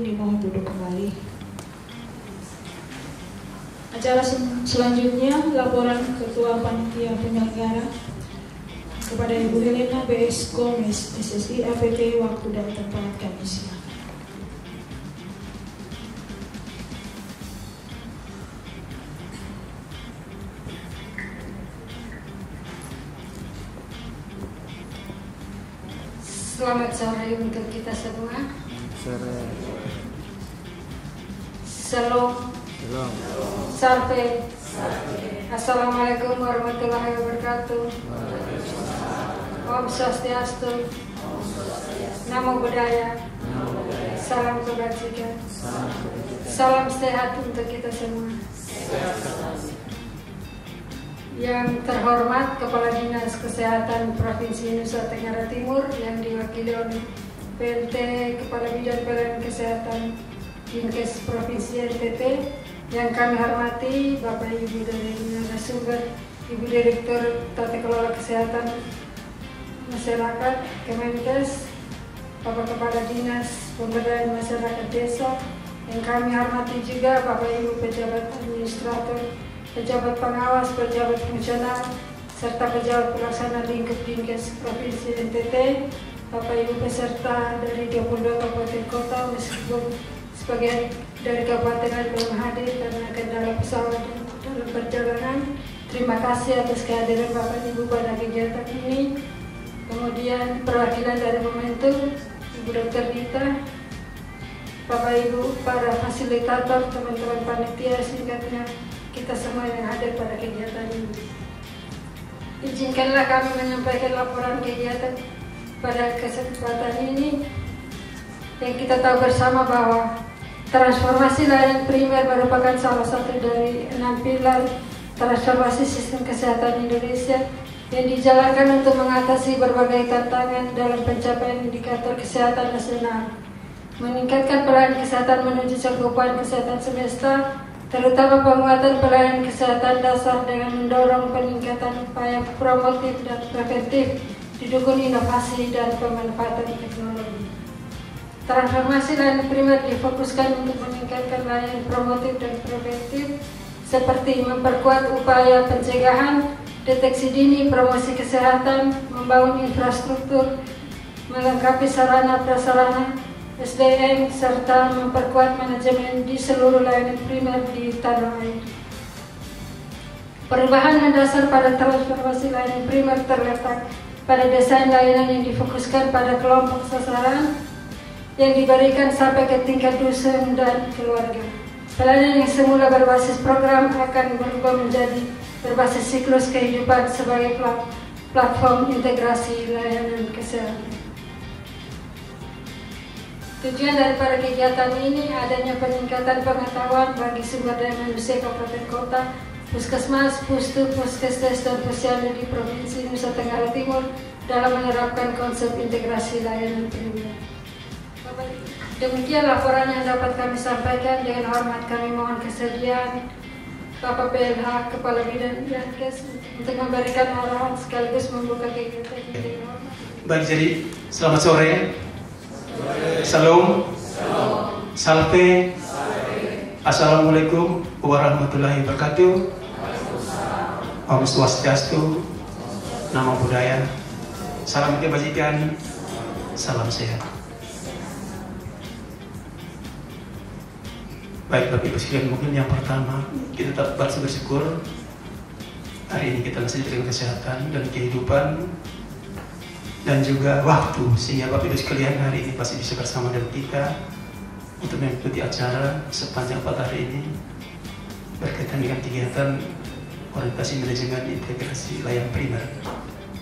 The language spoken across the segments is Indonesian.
hadirin dimohon duduk kembali. Acara selanjutnya laporan Ketua Panitia Penyelenggara kepada Ibu Helena B.S. Gomez, SSI APP, waktu dan tempat kami silakan. Selamat sore untuk kita semua. Sore. Shalom. Shalom. Sarpe. Assalamualaikum warahmatullahi wabarakatuh. Om Swastiastu. Namo Buddhaya. Salam kebajikan. Salam sehat untuk kita semua. Yang terhormat Kepala Dinas Kesehatan Provinsi Nusa Tenggara Timur yang diwakili oleh PLT Kepala Bidang Pelayanan Kesehatan Dinkes Provinsi NTT, yang kami hormati Bapak Ibu dari narasumber, Ibu Direktur Tata Kelola Kesehatan Masyarakat Kemenkes, Bapak Kepala Dinas Pemberdayaan Masyarakat Desa, yang kami hormati juga Bapak Ibu pejabat administrator, pejabat pengawas, pejabat fungsional, serta pejabat pelaksana lingkup Dinkes Provinsi NTT, Bapak Ibu peserta dari 22 kabupaten kota, meskipun sebagian dari kabupaten belum hadir karena kendala pesawat dan dalam perjalanan. Terima kasih atas kehadiran Bapak Ibu pada kegiatan ini. Kemudian perwakilan dari Momentum, Ibu Dr. Dita, Bapak Ibu para fasilitator, teman-teman panitia, singkatnya kita semua yang hadir pada kegiatan ini. Izinkanlah kami menyampaikan laporan kegiatan pada kesempatan ini, yang kita tahu bersama bahwa transformasi layanan primer merupakan salah satu dari 6 pilar transformasi sistem kesehatan Indonesia yang dijalankan untuk mengatasi berbagai tantangan dalam pencapaian indikator kesehatan nasional, meningkatkan pelayanan kesehatan menuju cakupan kesehatan semesta, terutama penguatan pelayanan kesehatan dasar dengan mendorong peningkatan upaya promotif dan preventif, didukung inovasi dan pemanfaatan teknologi. Transformasi layanan primer difokuskan untuk meningkatkan layanan promotif dan preventif, seperti memperkuat upaya pencegahan, deteksi dini, promosi kesehatan, membangun infrastruktur, melengkapi sarana prasarana SDM, serta memperkuat manajemen di seluruh layanan primer di tanah air. Perubahan mendasar pada transformasi layanan primer terletak pada desain layanan yang difokuskan pada kelompok sasaran yang diberikan sampai ke tingkat dusun dan keluarga. Pelayanan yang semula berbasis program akan berubah menjadi berbasis siklus kehidupan sebagai platform integrasi layanan kesehatan. Tujuan daripada kegiatan ini adanya peningkatan pengetahuan bagi sumber daya manusia kabupaten kota, puskesmas, pustu, puskesdes, dan posyandu di Provinsi Nusa Tenggara Timur dalam menerapkan konsep integrasi layanan primer. Demikian laporan yang dapat kami sampaikan. Dengan hormat kami mohon kesediaan Bapak PLH Kepala Bidang Dinkes untuk memberikan arahan sekaligus membuka kegiatan ini. Baik, jadi selamat sore. Salam. Salve. Assalamualaikum warahmatullahi wabarakatuh. Om Swastiastu. Namo Buddhaya. Salam kebajikan. Salam sehat. Baik, Bapak Ibu sekalian, mungkin yang pertama kita tetap bersyukur hari ini kita masih diberikan kesehatan dan kehidupan dan juga waktu, sehingga Bapak Ibu sekalian hari ini pasti bisa bersama dengan kita untuk mengikuti acara sepanjang 4 hari ini berkaitan dengan kegiatan orientasi manajemen integrasi layanan primer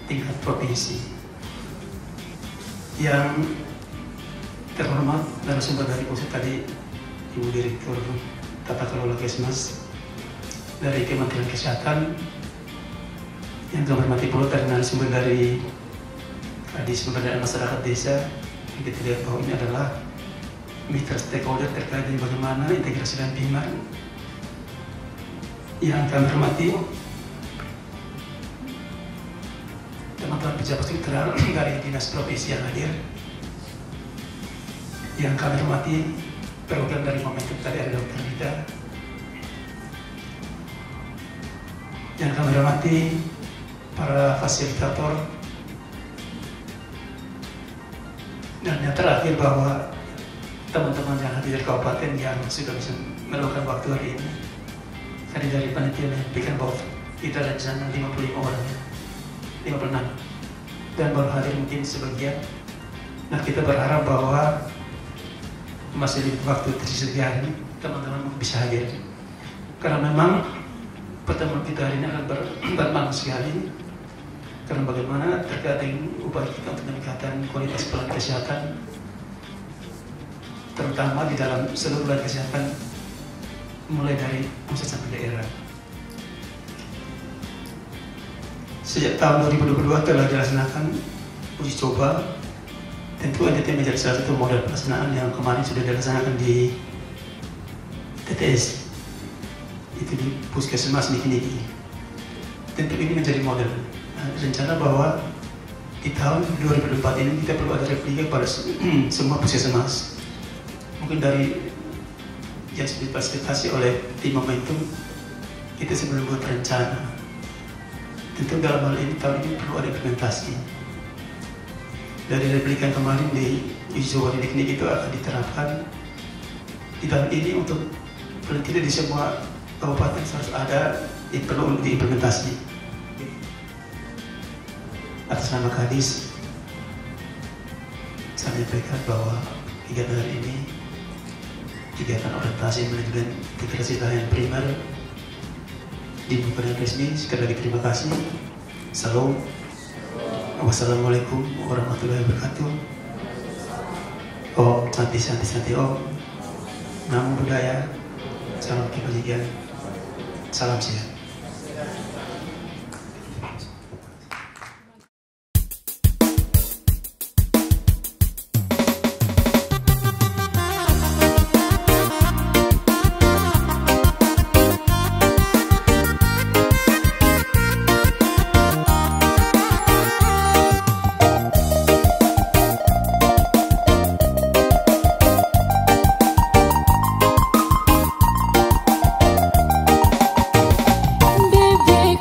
tingkat provinsi. Yang terhormat narasumber dari pusat tadi, Ibu Direktur Tata Kelola Kesmas dari Kementerian Kesehatan, yang kami hormati pula narasumber dari Kadis Pemberdayaan Masyarakat Desa, yang kita lihat bahwa ini adalah mitra stakeholder terkait dengan bagaimana integrasi dan primer. Yang kami hormati teman-teman pejabat struktural dari Dinas Provinsi yang hadir, yang kami hormati program dari momentum KDR Dokter kita. Yang kami hormati para fasilitator, dan yang terakhir bahwa teman-teman yang hadir dari kabupaten yang sudah bisa meluangkan waktu hari ini. Tadi dari panitia menyampaikan bahwa kita ada di sana 55 orang, 56, dan baru hadir mungkin sebagian. Nah, kita berharap bahwa masih di waktu tersedia ini teman-teman bisa hadir, karena memang pertemuan kita hari ini akan bermakna sekali. Karena bagaimana terkait dengan upaya kita untuk meningkatkan kualitas pelayanan kesehatan, terutama di dalam seluruh pelayanan kesehatan, mulai dari pusat sampai daerah. Sejak tahun 2022 telah dilaksanakan uji coba. Tentu NTT menjadi salah satu model pelaksanaan yang kemarin sudah dilaksanakan di TTS, itu di Puskesmas Niki-Niki. Tentu ini menjadi model. Rencana bahwa di tahun 2024 ini kita perlu ada replika pada semua puskesmas. Mungkin dari yang sudah difasilitasi oleh tim momentum, kita sebelum buat rencana. Tentu dalam hal ini tahun ini perlu ada implementasi. Dari replika yang kemarin di uji di teknik itu akan diterapkan di tahun ini untuk paling tidak di semua kabupaten harus ada, perlu diimplementasi. Atas nama Kadis, saya menyampaikan bahwa kegiatan hari ini kegiatan orientasi manajemen integrasi layanan primer dibuka dengan resmi. Sekali lagi terima kasih. Salam. Wassalamualaikum warahmatullahi wabarakatuh. Om Santi Santi Santi Om. Namo Buddhaya. Salam kebajikan. Salam sehat. Bebek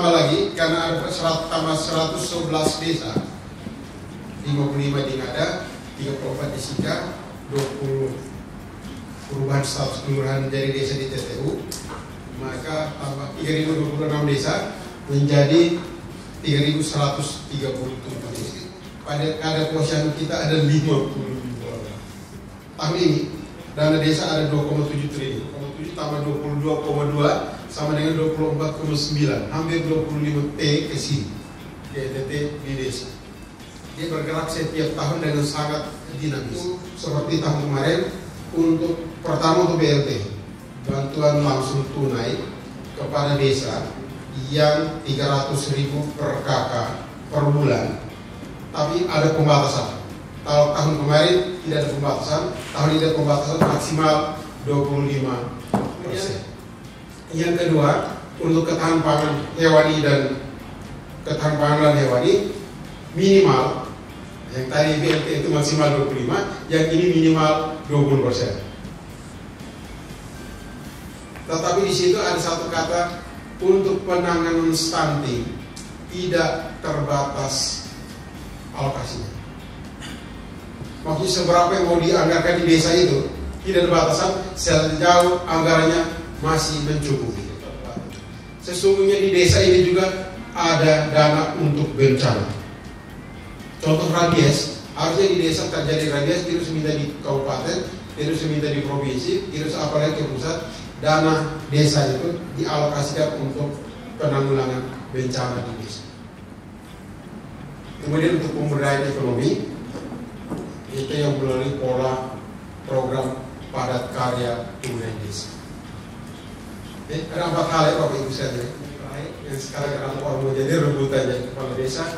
tambah lagi karena ada tambah 111 desa, 55 di Ngada, 34 di Sika, 20 perubahan status kelurahan dari desa di TTU, maka tambah 3026 desa menjadi 3137 desa. Pada kadar posyandu kita ada 50 orang. Tahun ini dana desa ada 2,7 triliun, 2,7 tambah 22,2 sama dengan 24,9, hampir 25 T ke sini, DTT di desa. Dia bergerak setiap tahun dengan sangat dinamis. Seperti tahun kemarin, untuk pertama untuk BLT, bantuan langsung tunai kepada desa yang 300.000 per kakak per bulan, tapi ada pembatasan. Kalau tahun kemarin tidak ada pembatasan, tahun ini ada pembatasan maksimal 25%. Yang kedua, untuk ketahanan pangan hewani dan ketahanan pangan hewani minimal, yang tadi BLT itu maksimal 25, yang ini minimal 20%. Tetapi di situ ada satu kata, untuk penanganan stunting tidak terbatas alokasinya. Maksudnya seberapa yang mau dianggarkan di desa itu tidak ada batasan, sejauh anggarannya masih mencukupi. Sesungguhnya di desa ini juga ada dana untuk bencana. Contoh rabies, harusnya di desa terjadi rabies, tidak minta di kabupaten, tidak minta di provinsi, tidak apalagi ke pusat. Dana desa itu dialokasikan untuk penanggulangan bencana di desa. Kemudian untuk pemberdayaan ekonomi, itu yang melalui pola program padat karya tunai desa. Ada 4 hal ya Bapak Ibu sekalian. Yang sekarang orang mau jadi rebutan jadi kepala desa,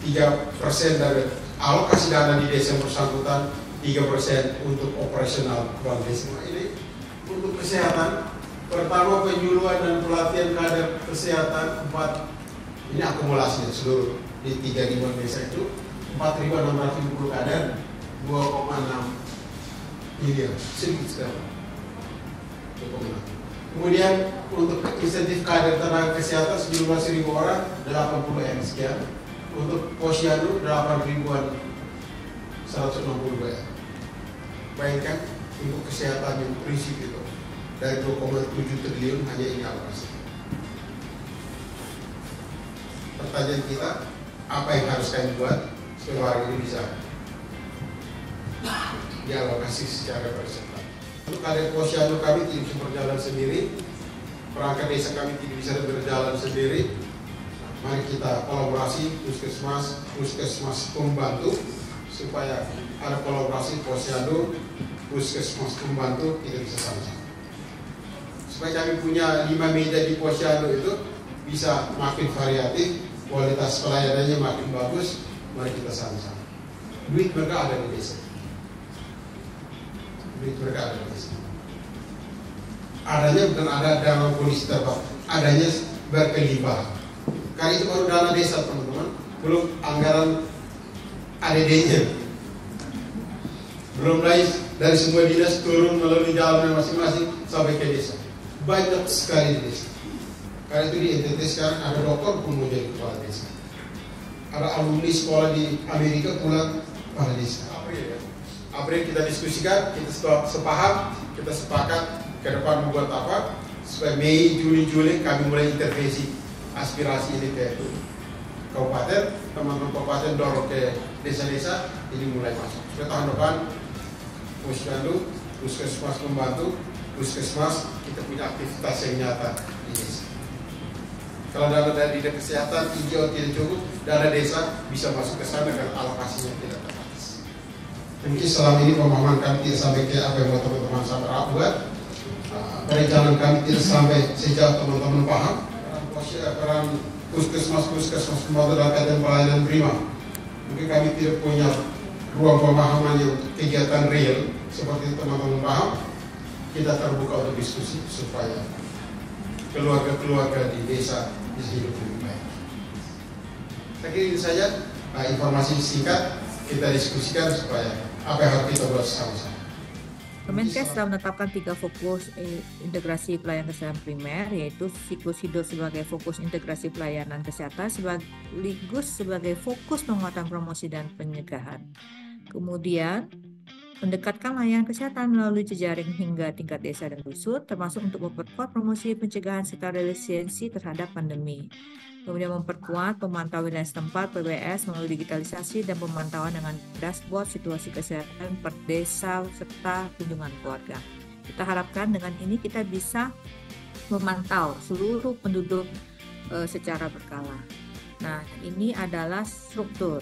3% dari alokasi dana di desa yang bersangkutan, 3% untuk operasional kepala desa. Ini untuk kesehatan, pertama penyuluhan dan pelatihan kader kesehatan 4, ini akumulasinya seluruh di 35 desa itu 4.650 kader, 2,6 miliar, sedikit sekali. 2,6. Kemudian untuk insentif kader tenaga kesehatan sejumlah 1.000 orang, 80 M sekian. Untuk posyandu 8.000-an, 162 M. Bayangkan untuk kesehatan yang prinsip itu dari 2,7 triliun hanya ini alokasi. Pertanyaan kita, apa yang harus kami buat supaya warga ini bisa dialokasi secara berserta? Untuk kader posyandu kami tidak bisa berjalan sendiri, perangkat desa kami tidak bisa berjalan sendiri. Mari kita kolaborasi puskesmas pembantu supaya ada kolaborasi posyandu, puskesmas pembantu kita bisa sama-sama. Supaya kami punya 5 meja di posyandu itu bisa makin variatif, kualitas pelayanannya makin bagus. Mari kita sama-sama. Duit mereka ada di desa. Duit mereka ada di desa. Adanya bukan ada dana polisi terbatas, adanya berkelimpahan. Karena itu baru dana desa teman-teman, belum anggaran ADD-nya. Belum lagi dari semua dinas turun melalui jalan masing-masing sampai ke desa. Banyak sekali di desa. Karena itu di NTT sekarang ada dokter pun mau jadi kepala desa. Ada alumni sekolah di Amerika pulang kepala desa. Apa yang kita diskusikan, kita sepaham, kita sepakat ke depan membuat apa, supaya Mei, Juni, Juli kami mulai intervensi aspirasi ini ke kabupaten, teman-teman kabupaten dorong ke desa-desa, ini mulai masuk. Supaya tahun depan, posyandu, puskesmas pembantu, puskesmas, kita punya aktivitas yang nyata di desa. Kalau dana dari dinas kesehatan tinggi atau tidak cukup, dana desa bisa masuk ke sana karena alokasinya tidak terbatas. Mungkin selama ini pemahaman kami tidak sampai ke apa yang teman-teman sampai buat. Perencanaan kami tidak sampai sejauh teman-teman paham. Peran puskesmas pembantu dan pelayanan prima. Mungkin kami tidak punya ruang pemahaman yang kegiatan real seperti teman-teman paham. Kita terbuka untuk diskusi supaya keluarga-keluarga di desa bisa hidup lebih baik. Saya kira itu saja informasi singkat kita diskusikan supaya apa yang harus kita buat sama-sama. Kemenkes telah menetapkan 3 fokus integrasi pelayanan kesehatan primer, yaitu siklus hidup sebagai fokus integrasi pelayanan kesehatan sekaligus sebagai fokus penguatan promosi dan pencegahan. Kemudian mendekatkan layanan kesehatan melalui jejaring hingga tingkat desa dan dusun, termasuk untuk memperkuat promosi pencegahan serta resiliensi terhadap pandemi. Kemudian memperkuat pemantauan wilayah setempat PWS melalui digitalisasi dan pemantauan dengan dashboard situasi kesehatan per desa serta kunjungan keluarga. Kita harapkan dengan ini kita bisa memantau seluruh penduduk secara berkala. Nah, ini adalah struktur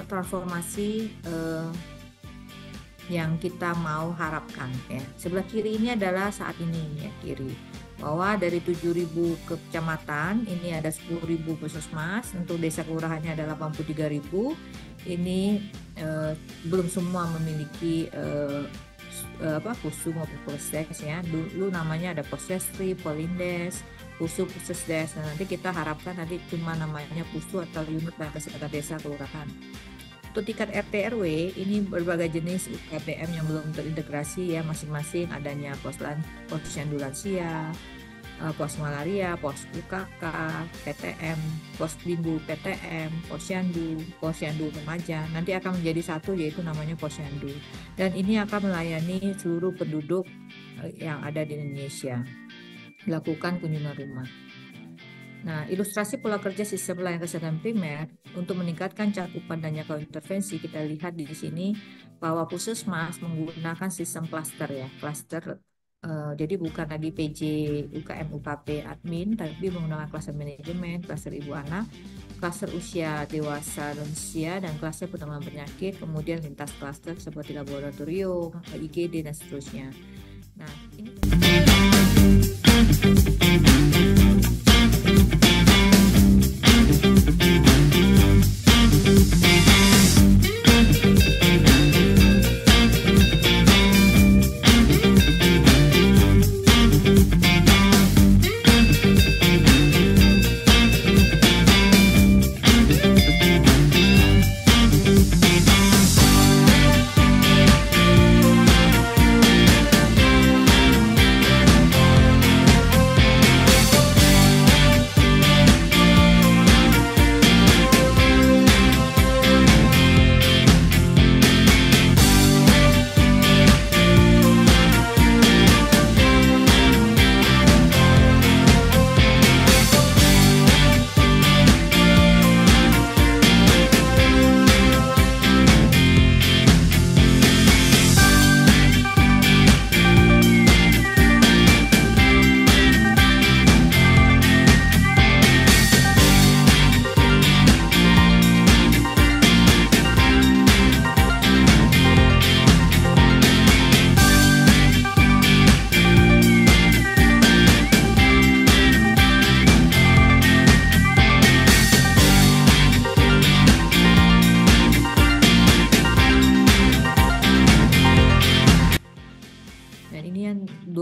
transformasi yang kita mau harapkan ya. Sebelah kiri ini adalah saat ini ya, kiri. Bahwa dari 7.000 kecamatan ini ada 10.000 puskesmas, untuk desa kelurahannya ada 83.000. Ini belum semua memiliki pusu maupun posdes ya. Dulu namanya ada posdesri, polindes, pusu, pusesdes. Nah, nanti kita harapkan nanti cuma namanya pusu atau unit kesehatan desa kelurahan. Untuk tingkat RT RW ini berbagai jenis UKPM yang belum terintegrasi ya, masing-masing adanya posyandu lansia, pos malaria, pos UKK, PTM, pos bimbul PTM, posyandu remaja. Nanti akan menjadi satu yaitu namanya posyandu. Dan ini akan melayani seluruh penduduk yang ada di Indonesia. Lakukan kunjungan rumah. Nah, ilustrasi pola kerja sistem pelayanan kesehatan primer untuk meningkatkan cakupan dan jangkauan intervensi, kita lihat di sini bahwa puskesmas menggunakan sistem klaster ya, klaster. Jadi bukan lagi PJ, UKM, UKP, admin, tapi menggunakan klaster manajemen, klaster ibu anak, klaster usia dewasa lansia, dan klaster penanganan penyakit, kemudian lintas klaster seperti laboratorium, IGD, dan seterusnya. Nah, ini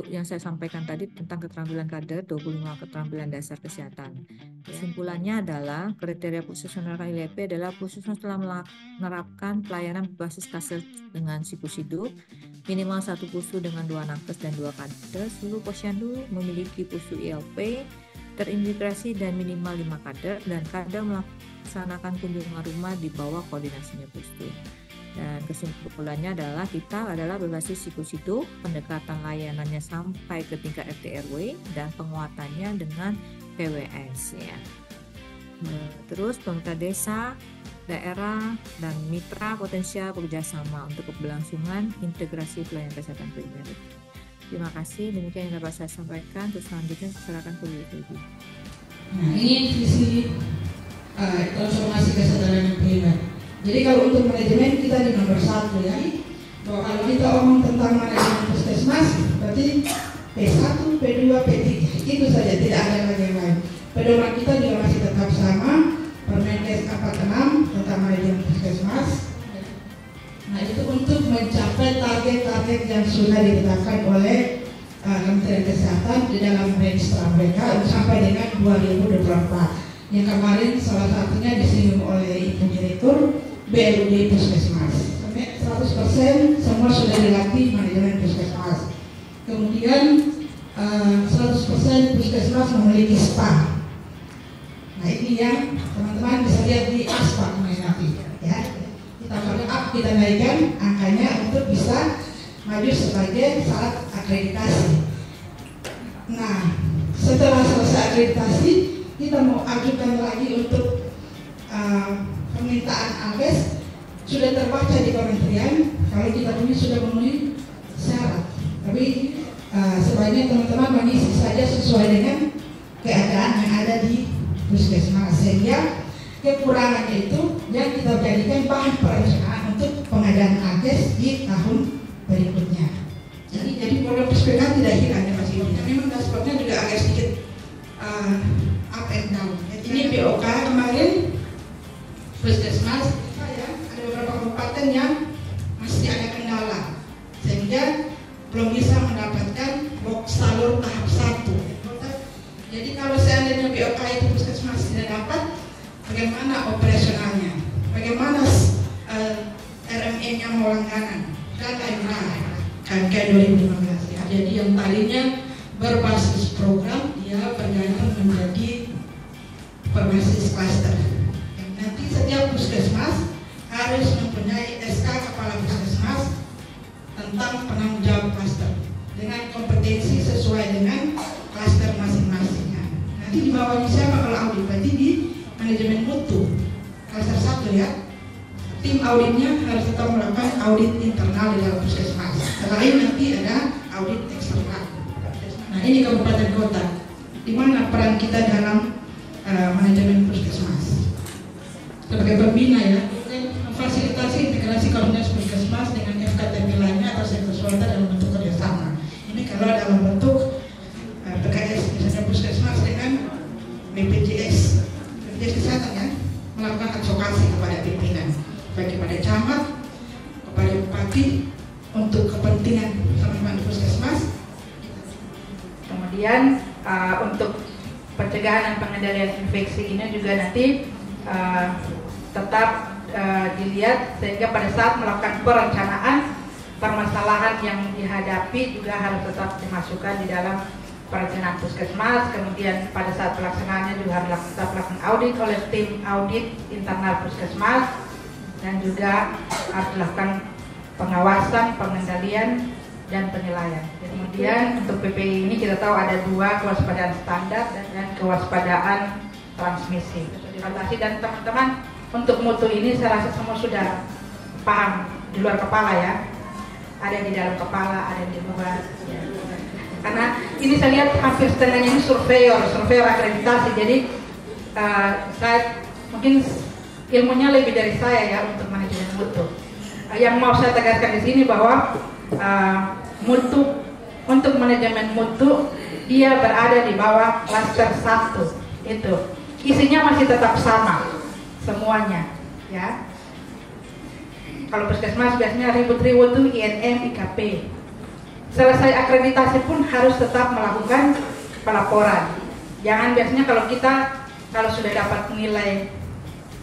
yang saya sampaikan tadi tentang keterampilan kader, 25 keterampilan dasar kesehatan. Kesimpulannya adalah kriteria puskesmas menerapkan ILP adalah puskesmas telah menerapkan pelayanan berbasis kader dengan siklus hidup, minimal 1 pusu dengan 2 nakes dan 2 kader. Seluruh posyandu memiliki pusu ILP terintegrasi dan minimal 5 kader, dan kader melaksanakan kunjungan rumah di bawah koordinasinya pustu. Dan kesimpulannya adalah kita adalah berbasis siklus hidup, pendekatan layanannya sampai ke tingkat RT RW, dan penguatannya dengan PWS ya. Terus pemerintah desa, daerah, dan mitra potensial bekerjasama untuk keberlangsungan integrasi pelayanan kesehatan primer. Terima kasih, demikian yang dapat saya sampaikan. Terus selanjutnya saya serahkan ke Ibu. Nah, ini visi transformasi kesehatan primer. Jadi kalau untuk manajemen kita di nomor 1 ya. Bahwa kalau kita omong tentang manajemen puskesmas, berarti P1, P2, P3 itu saja, tidak ada lagi yang lain. Pedoman kita juga masih tetap sama, Permenkes 46 tentang manajemen puskesmas. Nah, itu untuk mencapai target-target yang sudah ditetapkan oleh Kementerian Kesehatan di dalam register mereka sampai dengan 2024. Yang kemarin salah satunya disinggung oleh Ibu Direktur BLUD Puskesmas. 100% semua sudah dilatih manajemen Kemudian 100% puskesmas memiliki spa. Nah ini yang teman-teman bisa lihat di aspal nanti ya. Kita follow up, kita naikkan angkanya untuk bisa maju sebagai syarat akreditasi. Nah setelah selesai akreditasi kita mau ajukan lagi untuk permintaan ALKES. Sudah terbaca di kementerian kalau kita punya sudah memenuhi syarat, tapi sebaiknya teman-teman mengisi saja sesuai dengan keadaan yang ada di puskesmas, sehingga kekurangannya itu yang kita jadikan bahan perencanaan untuk pengadaan ALKES di tahun berikutnya. Jadi program puskesmas tidak hilang ya Mas Ibu. Memang dashboardnya juga agak sedikit up and down. Ini BOK kemarin puskesmas ada beberapa kabupaten yang masih ada kendala sehingga belum bisa mendapatkan box salur tahap 1. Jadi kalau seandainya BOK itu puskesmas tidak dapat, bagaimana operasionalnya, bagaimana RME-nya mau langganan, data yang KMK 2015 ya. Jadi yang tadinya berbasis program dia berganti menjadi berbasis klaster. Nanti setiap puskesmas harus mempunyai SK kepala puskesmas tentang penanggung jawab klaster dengan kompetensi sesuai dengan klaster masing-masingnya. Nanti di bawahnya siapa kalau audit? Berarti di manajemen mutu klaster 1 ya. Tim auditnya harus tetap melakukan audit internal di dalam puskesmas. Selain nanti ada audit eksternal. Nah ini kabupaten kota. Di mana peran kita dalam manajemen puskesmas? Sebagai pembina ya, memfasilitasi integrasi koordinasi puskesmas dengan FKTP lainnya atau sektor swasta dalam bentuk kerjasama. Ini kalau dalam bentuk PKS, misalnya puskesmas dengan BPJS Kesehatan ya, melakukan advokasi kepada pimpinan, baik kepada camat, kepada bupati untuk kepentingan teman-teman puskesmas. Kemudian untuk pencegahan dan pengendalian infeksi ini juga nanti tetap dilihat sehingga pada saat melakukan perencanaan permasalahan yang dihadapi juga harus tetap dimasukkan di dalam perencanaan puskesmas. Kemudian pada saat pelaksanaannya juga harus tetap dilakukan audit oleh tim audit internal puskesmas dan juga harus dilakukan pengawasan, pengendalian dan penilaian. Kemudian untuk PPI ini kita tahu ada 2, kewaspadaan standar dan kewaspadaan transmisi. Dan teman-teman untuk mutu ini saya rasa semua sudah paham di luar kepala ya. Ada yang di dalam kepala, ada yang di luar. Ya. Karena ini saya lihat hampir setengahnya ini surveyor akreditasi. Jadi saya mungkin ilmunya lebih dari saya ya untuk manajemen mutu. Yang mau saya tegaskan di sini bahwa mutu untuk manajemen mutu dia berada di bawah klaster 1 itu. Isinya masih tetap sama semuanya ya. Kalau puskesmas biasanya ribut-ribut tuh INM, IKP. Selesai akreditasi pun harus tetap melakukan pelaporan. Jangan biasanya kalau sudah dapat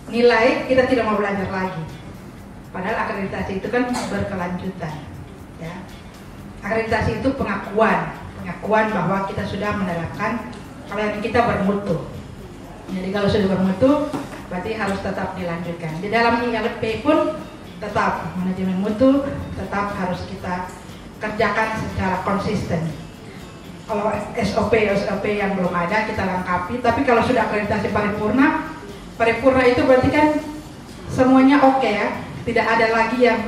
nilai kita tidak mau belajar lagi. Padahal akreditasi itu kan berkelanjutan ya. Akreditasi itu pengakuan bahwa kita sudah menerapkan pelayanan kita bermutu. Jadi kalau sudah bermutu berarti harus tetap dilanjutkan. Di dalam ILP pun tetap manajemen mutu tetap harus kita kerjakan secara konsisten. Kalau SOP yang belum ada kita lengkapi, tapi kalau sudah akreditasi paripurna itu berarti kan semuanya oke ya, tidak ada lagi yang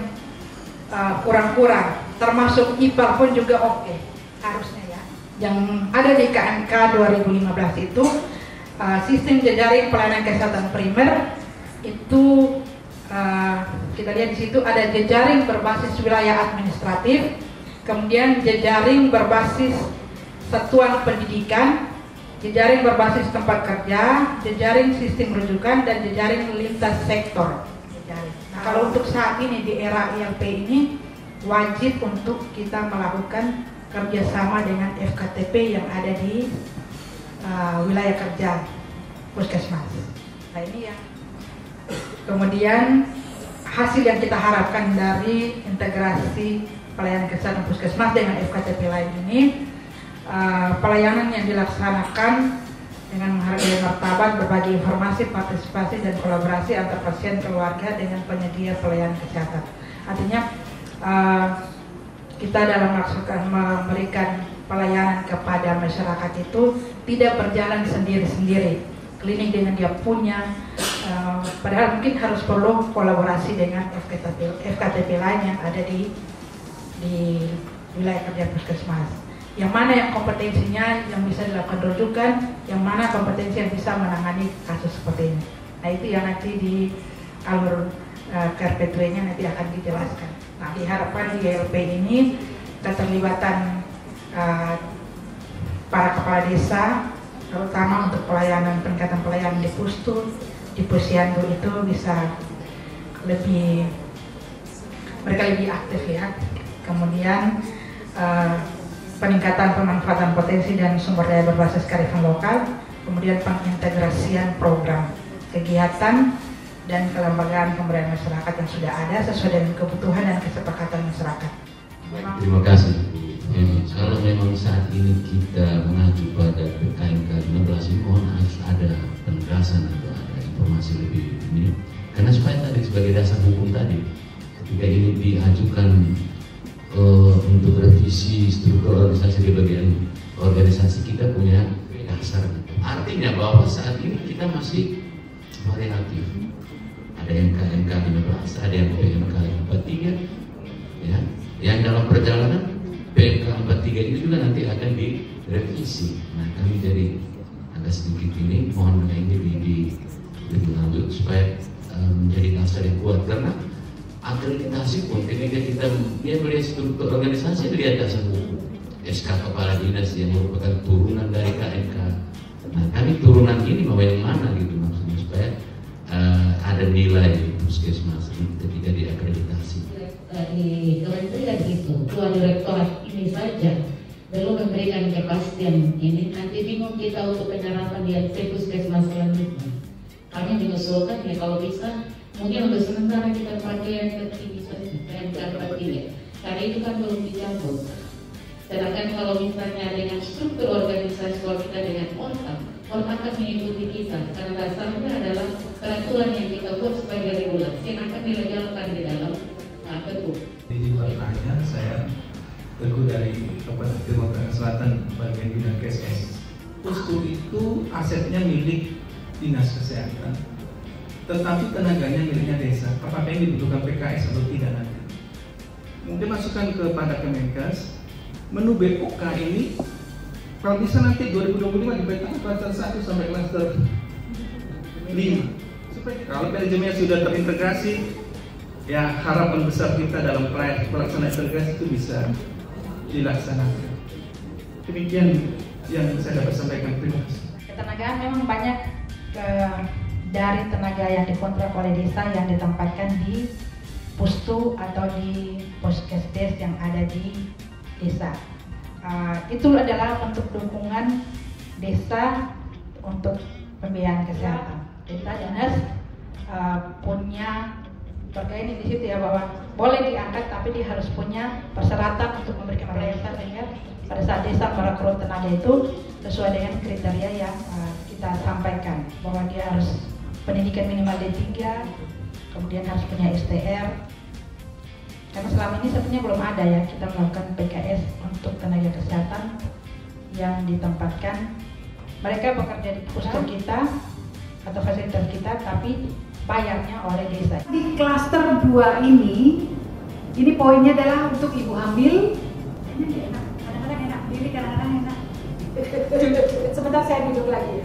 kurang-kurang, termasuk IPA pun juga oke harusnya ya. Yang ada di KMK 2015 itu sistem jejaring pelayanan kesehatan primer itu kita lihat di situ ada jejaring berbasis wilayah administratif, kemudian jejaring berbasis satuan pendidikan, jejaring berbasis tempat kerja, jejaring sistem rujukan, dan jejaring lintas sektor. Nah, kalau untuk saat ini di era ILP ini wajib untuk kita melakukan kerjasama dengan FKTP yang ada di wilayah kerja puskesmas. Nah ini ya. Kemudian hasil yang kita harapkan dari integrasi pelayanan kesehatan puskesmas dengan FKTP lain ini, pelayanan yang dilaksanakan dengan menghargai martabat, berbagi informasi, partisipasi dan kolaborasi antar pasien, keluarga dengan penyedia pelayanan kesehatan. Artinya kita dalam memberikan pelayanan kepada masyarakat itu tidak berjalan sendiri-sendiri. Klinik dengan dia punya, padahal mungkin harus perlu kolaborasi dengan FKTP lain yang ada di wilayah kerja puskesmas. Yang mana yang kompetensinya yang bisa dilakukan rujukan, yang mana kompetensi yang bisa menangani kasus seperti ini. Nah itu yang nanti di alur KRP2-nya nanti akan dijelaskan. Nah diharapkan di LP ini keterlibatan para kepala desa, terutama untuk peningkatan pelayanan di Pustu, di Posyandu itu bisa mereka lebih aktif ya. Kemudian peningkatan pemanfaatan potensi dan sumber daya berbasis kearifan lokal, kemudian pengintegrasian program, kegiatan dan kelembagaan pemberdayaan masyarakat yang sudah ada sesuai dengan kebutuhan dan kesepakatan masyarakat. Terima kasih. Kalau memang saat ini kita mengacu pada PKMK 15 ini, mohon harus ada penegasan atau ada informasi lebih ini, karena supaya tadi sebagai dasar hukum tadi, ketika ini diajukan untuk revisi struktur organisasi di bagian organisasi, kita punya dasar. Artinya bahwa saat ini kita masih variatif. Ada yang KMK 15, ada yang PMK 43, ya. Yang dalam perjalanan PMK 43 ini juga nanti akan direvisi. Nah, kami dari agak sedikit ini mohon ini lebih lanjut supaya menjadi dasar yang kuat, karena akreditasi pun ketika kita melihat struktur organisasi dilihat dasar hukum SK Kepala Dinas yang merupakan turunan dari KMK. Nah kami turunan ini mau yang mana gitu maksudnya, supaya ada nilai puskesmas ketika diakreditasi. Di kementerian itu dua direktorat ini saja belum memberikan kepastian ini, nanti bingung kita untuk penyerapan di puskesmas selanjutnya. Kami mengusulkan ya kalau bisa mungkin untuk sementara kita pakai yang tertinggi saja, yang tertinggi, karena itu kan belum dicabut. Sedangkan kalau misalnya dengan struktur organisasi, kalau kita dengan ORTA akan mengikuti kita, karena dasarnya adalah peraturan yang kita buat sebagai regulasi yang akan dilegalkan di dalam Pergub. Di bertanya, saya Teguh dari Kabupaten Timur Tengah Selatan, bagian bidang KSS. Pustu itu asetnya milik Dinas Kesehatan, tetapi tenaganya miliknya desa. Apakah ini dibutuhkan PKS atau tidak nanti? Mungkin masukan kepada Kemenkes, menu BOK ini kalau bisa nanti 2025 diberikan klaster 1 sampai klaster 5. Supaya kalau manajemennya sudah terintegrasi, ya harapan besar kita dalam pelaksanaan integrasi itu bisa dilaksanakan. Demikian yang saya dapat sampaikan. Terima kasih. Ketenagaan memang banyak dari tenaga yang dikontrak oleh desa yang ditempatkan di Pustu atau di Puskesdes yang ada di desa. Itu adalah bentuk dukungan desa untuk pembiayaan kesehatan. Desa dinas punya terkait ini di situ ya, bahwa boleh diangkat tapi dia harus punya persyaratan untuk memberikan pelayanan, sehingga pada saat desa merekrut tenaga itu sesuai dengan kriteria yang kita sampaikan, bahwa dia harus pendidikan minimal D3, kemudian harus punya STR. Karena selama ini sebenarnya belum ada ya kita melakukan PKS untuk tenaga kesehatan yang ditempatkan. Mereka bekerja di puskes kita atau fasilitas kita, tapi bayarnya oleh desa. Di klaster 2 ini poinnya adalah untuk ibu hamil. Ini enak, kadang-kadang enak, diri kadang-kadang enak. Sebentar saya duduk lagi.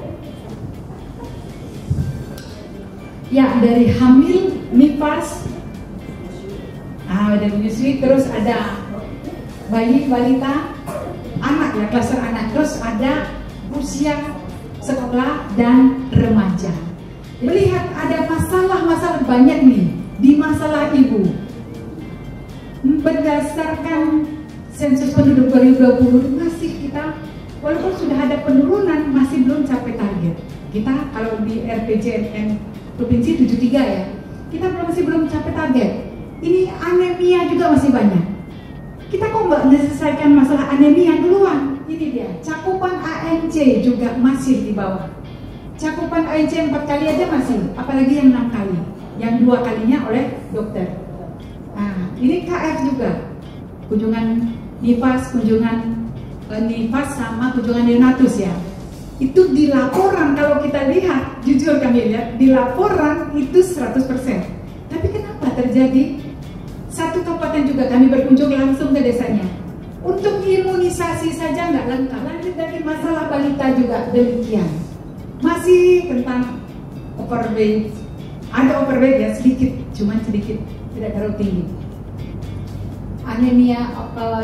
Ya, dari hamil, nifas, ada menyusui, terus ada bayi, balita, anak ya, klaster anak, terus ada usia sekolah dan remaja. Melihat ada masalah-masalah banyak nih di masalah ibu. Berdasarkan sensus penduduk 2020 masih kita, walaupun sudah ada penurunan, masih belum capai target. Kita kalau di RPJMN Provinsi 73 ya, kita masih belum capai target. Ini anemia juga masih banyak. Kita kok nggak menyelesaikan masalah anemia duluan? Ini dia, cakupan ANC juga masih di bawah. Cakupan ANC 4 kali aja masih, apalagi yang 6 kali. Yang 2 kalinya oleh dokter. Nah, ini KF juga. Kunjungan nifas, nifas sama kunjungan neonatus ya. Itu di laporan kalau kita lihat, jujur kami lihat, di laporan itu 100%. Tapi kenapa terjadi? Satu kabupaten juga kami berkunjung langsung ke desanya. Untuk imunisasi saja nggak lengkap. Lanjut dari masalah balita juga demikian. Masih tentang overweight. Ada overweight ya sedikit, cuman sedikit, tidak terlalu tinggi. Anemia,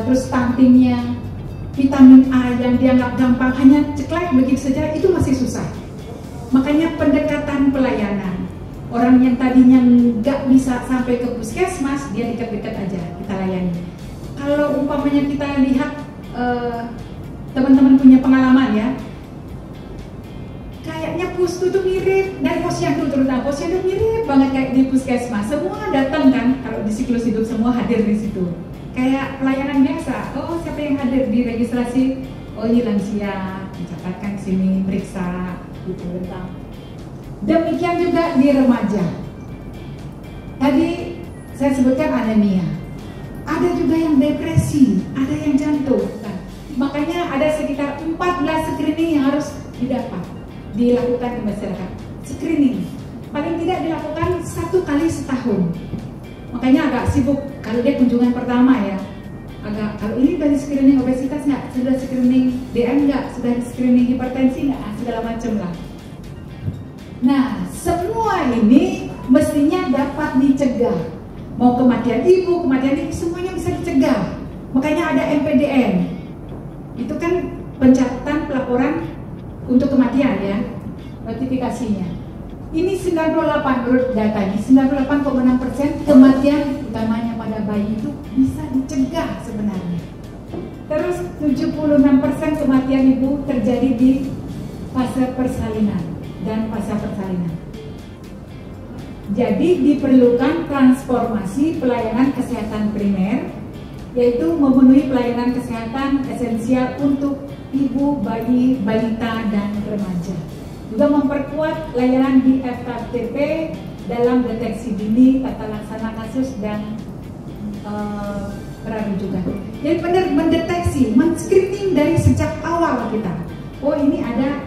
terus stuntingnya, vitamin A yang dianggap gampang hanya ceklek begitu saja itu masih susah. Makanya pendekatan pelayanan. Orang yang tadinya nggak bisa sampai ke puskesmas, dia dekat-dekat aja kita layani. Kalau umpamanya kita lihat teman-teman punya pengalaman ya, kayaknya Pustu tuh mirip dari Posyandu, terutama Posyandu mirip banget kayak di puskesmas. Semua datang kan, kalau di siklus hidup semua hadir di situ. Kayak pelayanan biasa. Oh, siapa yang hadir di registrasi? Oh, ini lansia, dicatatkan sini, periksa, gitu tentang. Demikian juga di remaja. Tadi saya sebutkan anemia. Ada juga yang depresi, ada yang jantung. Nah, makanya ada sekitar 14 screening yang harus dilakukan di masyarakat. Screening paling tidak dilakukan 1 kali setahun. Makanya agak sibuk kalau dia kunjungan pertama ya. Kalau ini dari screening obesitas nggak, sudah screening DM nggak, sudah screening hipertensi nggak, segala macam lah. Nah, semua ini mestinya dapat dicegah. Mau kematian ibu, kematian ini semuanya bisa dicegah. Makanya ada MPDN. Itu kan pencatatan pelaporan untuk kematian ya, notifikasinya. Ini 98 menurut datanya, 98,6% kematian utamanya pada bayi itu bisa dicegah sebenarnya. Terus 76% kematian ibu terjadi di fase persalinan dan fase persalinan. Jadi diperlukan transformasi pelayanan kesehatan primer, yaitu memenuhi pelayanan kesehatan esensial untuk ibu, bayi, balita, dan remaja. Juga memperkuat layanan di FKTP dalam deteksi dini, tata laksana kasus, dan perarujukan. Jadi benar mendeteksi, men-screening dari sejak awal kita. Oh, ini ada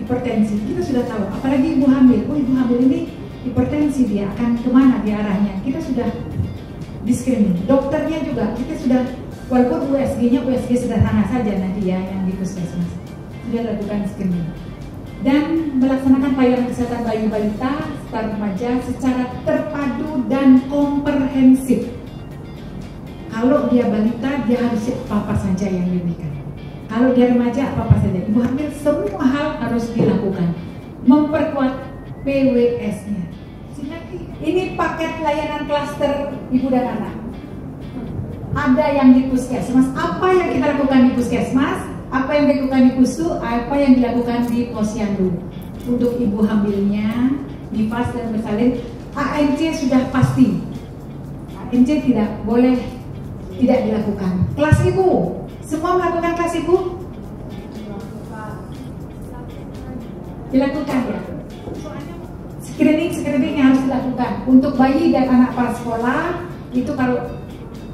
hipertensi, kita sudah tahu. Apalagi ibu hamil. Oh, ibu hamil ini hipertensi, dia akan kemana dia arahnya. Kita sudah di screening. Dokternya juga kita sudah, walaupun USG-nya USG sederhana saja nanti ya yang di puskesmas, sudah lakukan screening. Dan melaksanakan pelayanan kesehatan bayi balita serta remaja secara terpadu dan komprehensif. Kalau dia balita, dia harus apa saja yang diberikan. Kalau dia remaja, apa saja. Ibu hamil, semua hal harus dilakukan. Memperkuat PWS-nya. Ini paket layanan klaster ibu dan anak. Ada yang di puskesmas. Apa yang kita lakukan di puskesmas? Apa yang dilakukan di Pustu? Apa yang dilakukan di Posyandu? Untuk ibu hamilnya, nifas dan bersalin, ANC sudah pasti. ANC tidak boleh tidak dilakukan. Kelas ibu, semua melakukan kelas ibu? Dilakukan ya. Screening yang harus dilakukan untuk bayi dan anak prasekolah. Itu kalau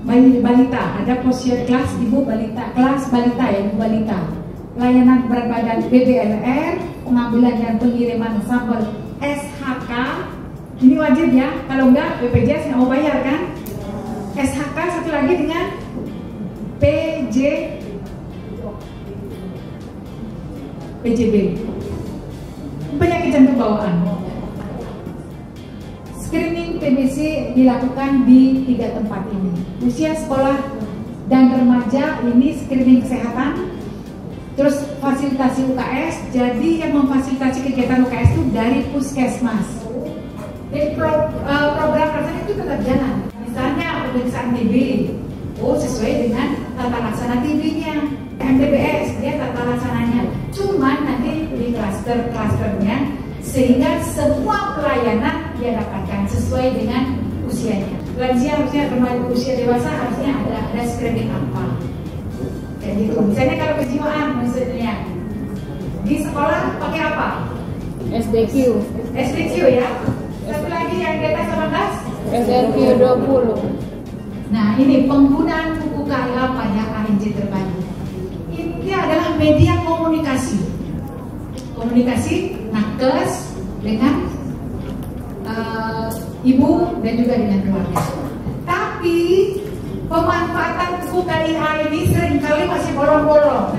bayi balita ada posyandu kelas ibu balita, kelas balita ya, ibu balita. Layanan berat badan BBLR, pengambilan dan pengiriman sampel SHK. Ini wajib ya, kalau enggak BPJS nggak mau bayar kan? SHK satu lagi dengan PJB, penyakit jantung bawaan. Screening TBC dilakukan di 3 tempat ini. Usia sekolah dan remaja ini screening kesehatan. Terus fasilitasi UKS. Jadi yang memfasilitasi kegiatan UKS itu dari puskesmas. Jadi program rasanya itu tetap jalan. Misalnya pemeriksaan TB, oh sesuai dengan tata laksana TB-nya. MTBS dia tata laksananya. Cuman nanti di klaster-klasternya sehingga semua pelayanan dia dapatkan sesuai dengan usianya. lansia harusnya remaja usia dewasa harusnya ada screening apa kayak gitu. Misalnya kalau kejiwaan maksudnya di sekolah pakai apa? SDQ ya. Satu lagi yang di atas 18 SDQ 20. Nah ini penggunaan buku karya apa ya ANC terpadu. Ini adalah media komunikasi nakes dengan ibu dan juga dengan keluarga. Tapi pemanfaatan buku KIA ini seringkali masih bolong-bolong.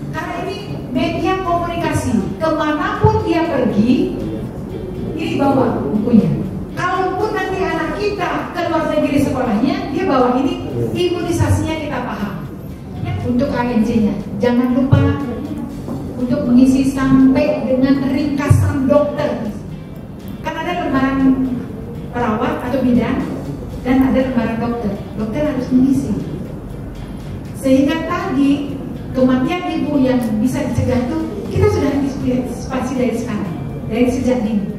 Karena ini media komunikasi, kemanapun dia pergi, ini bawa bukunya. Kalaupun nanti anak kita ke luar negeri sekolahnya, dia bawa ini, imunisasinya kita paham. Ya, untuk ANC-nya, jangan lupa untuk mengisi sampai dengan ringkasan dokter. Kan ada lembaran perawat atau bidan dan ada lembaran dokter. Dokter harus mengisi. Sehingga tadi kematian ibu yang bisa dicegah itu kita sudah antisipasi dari sekarang, dari sejak dini.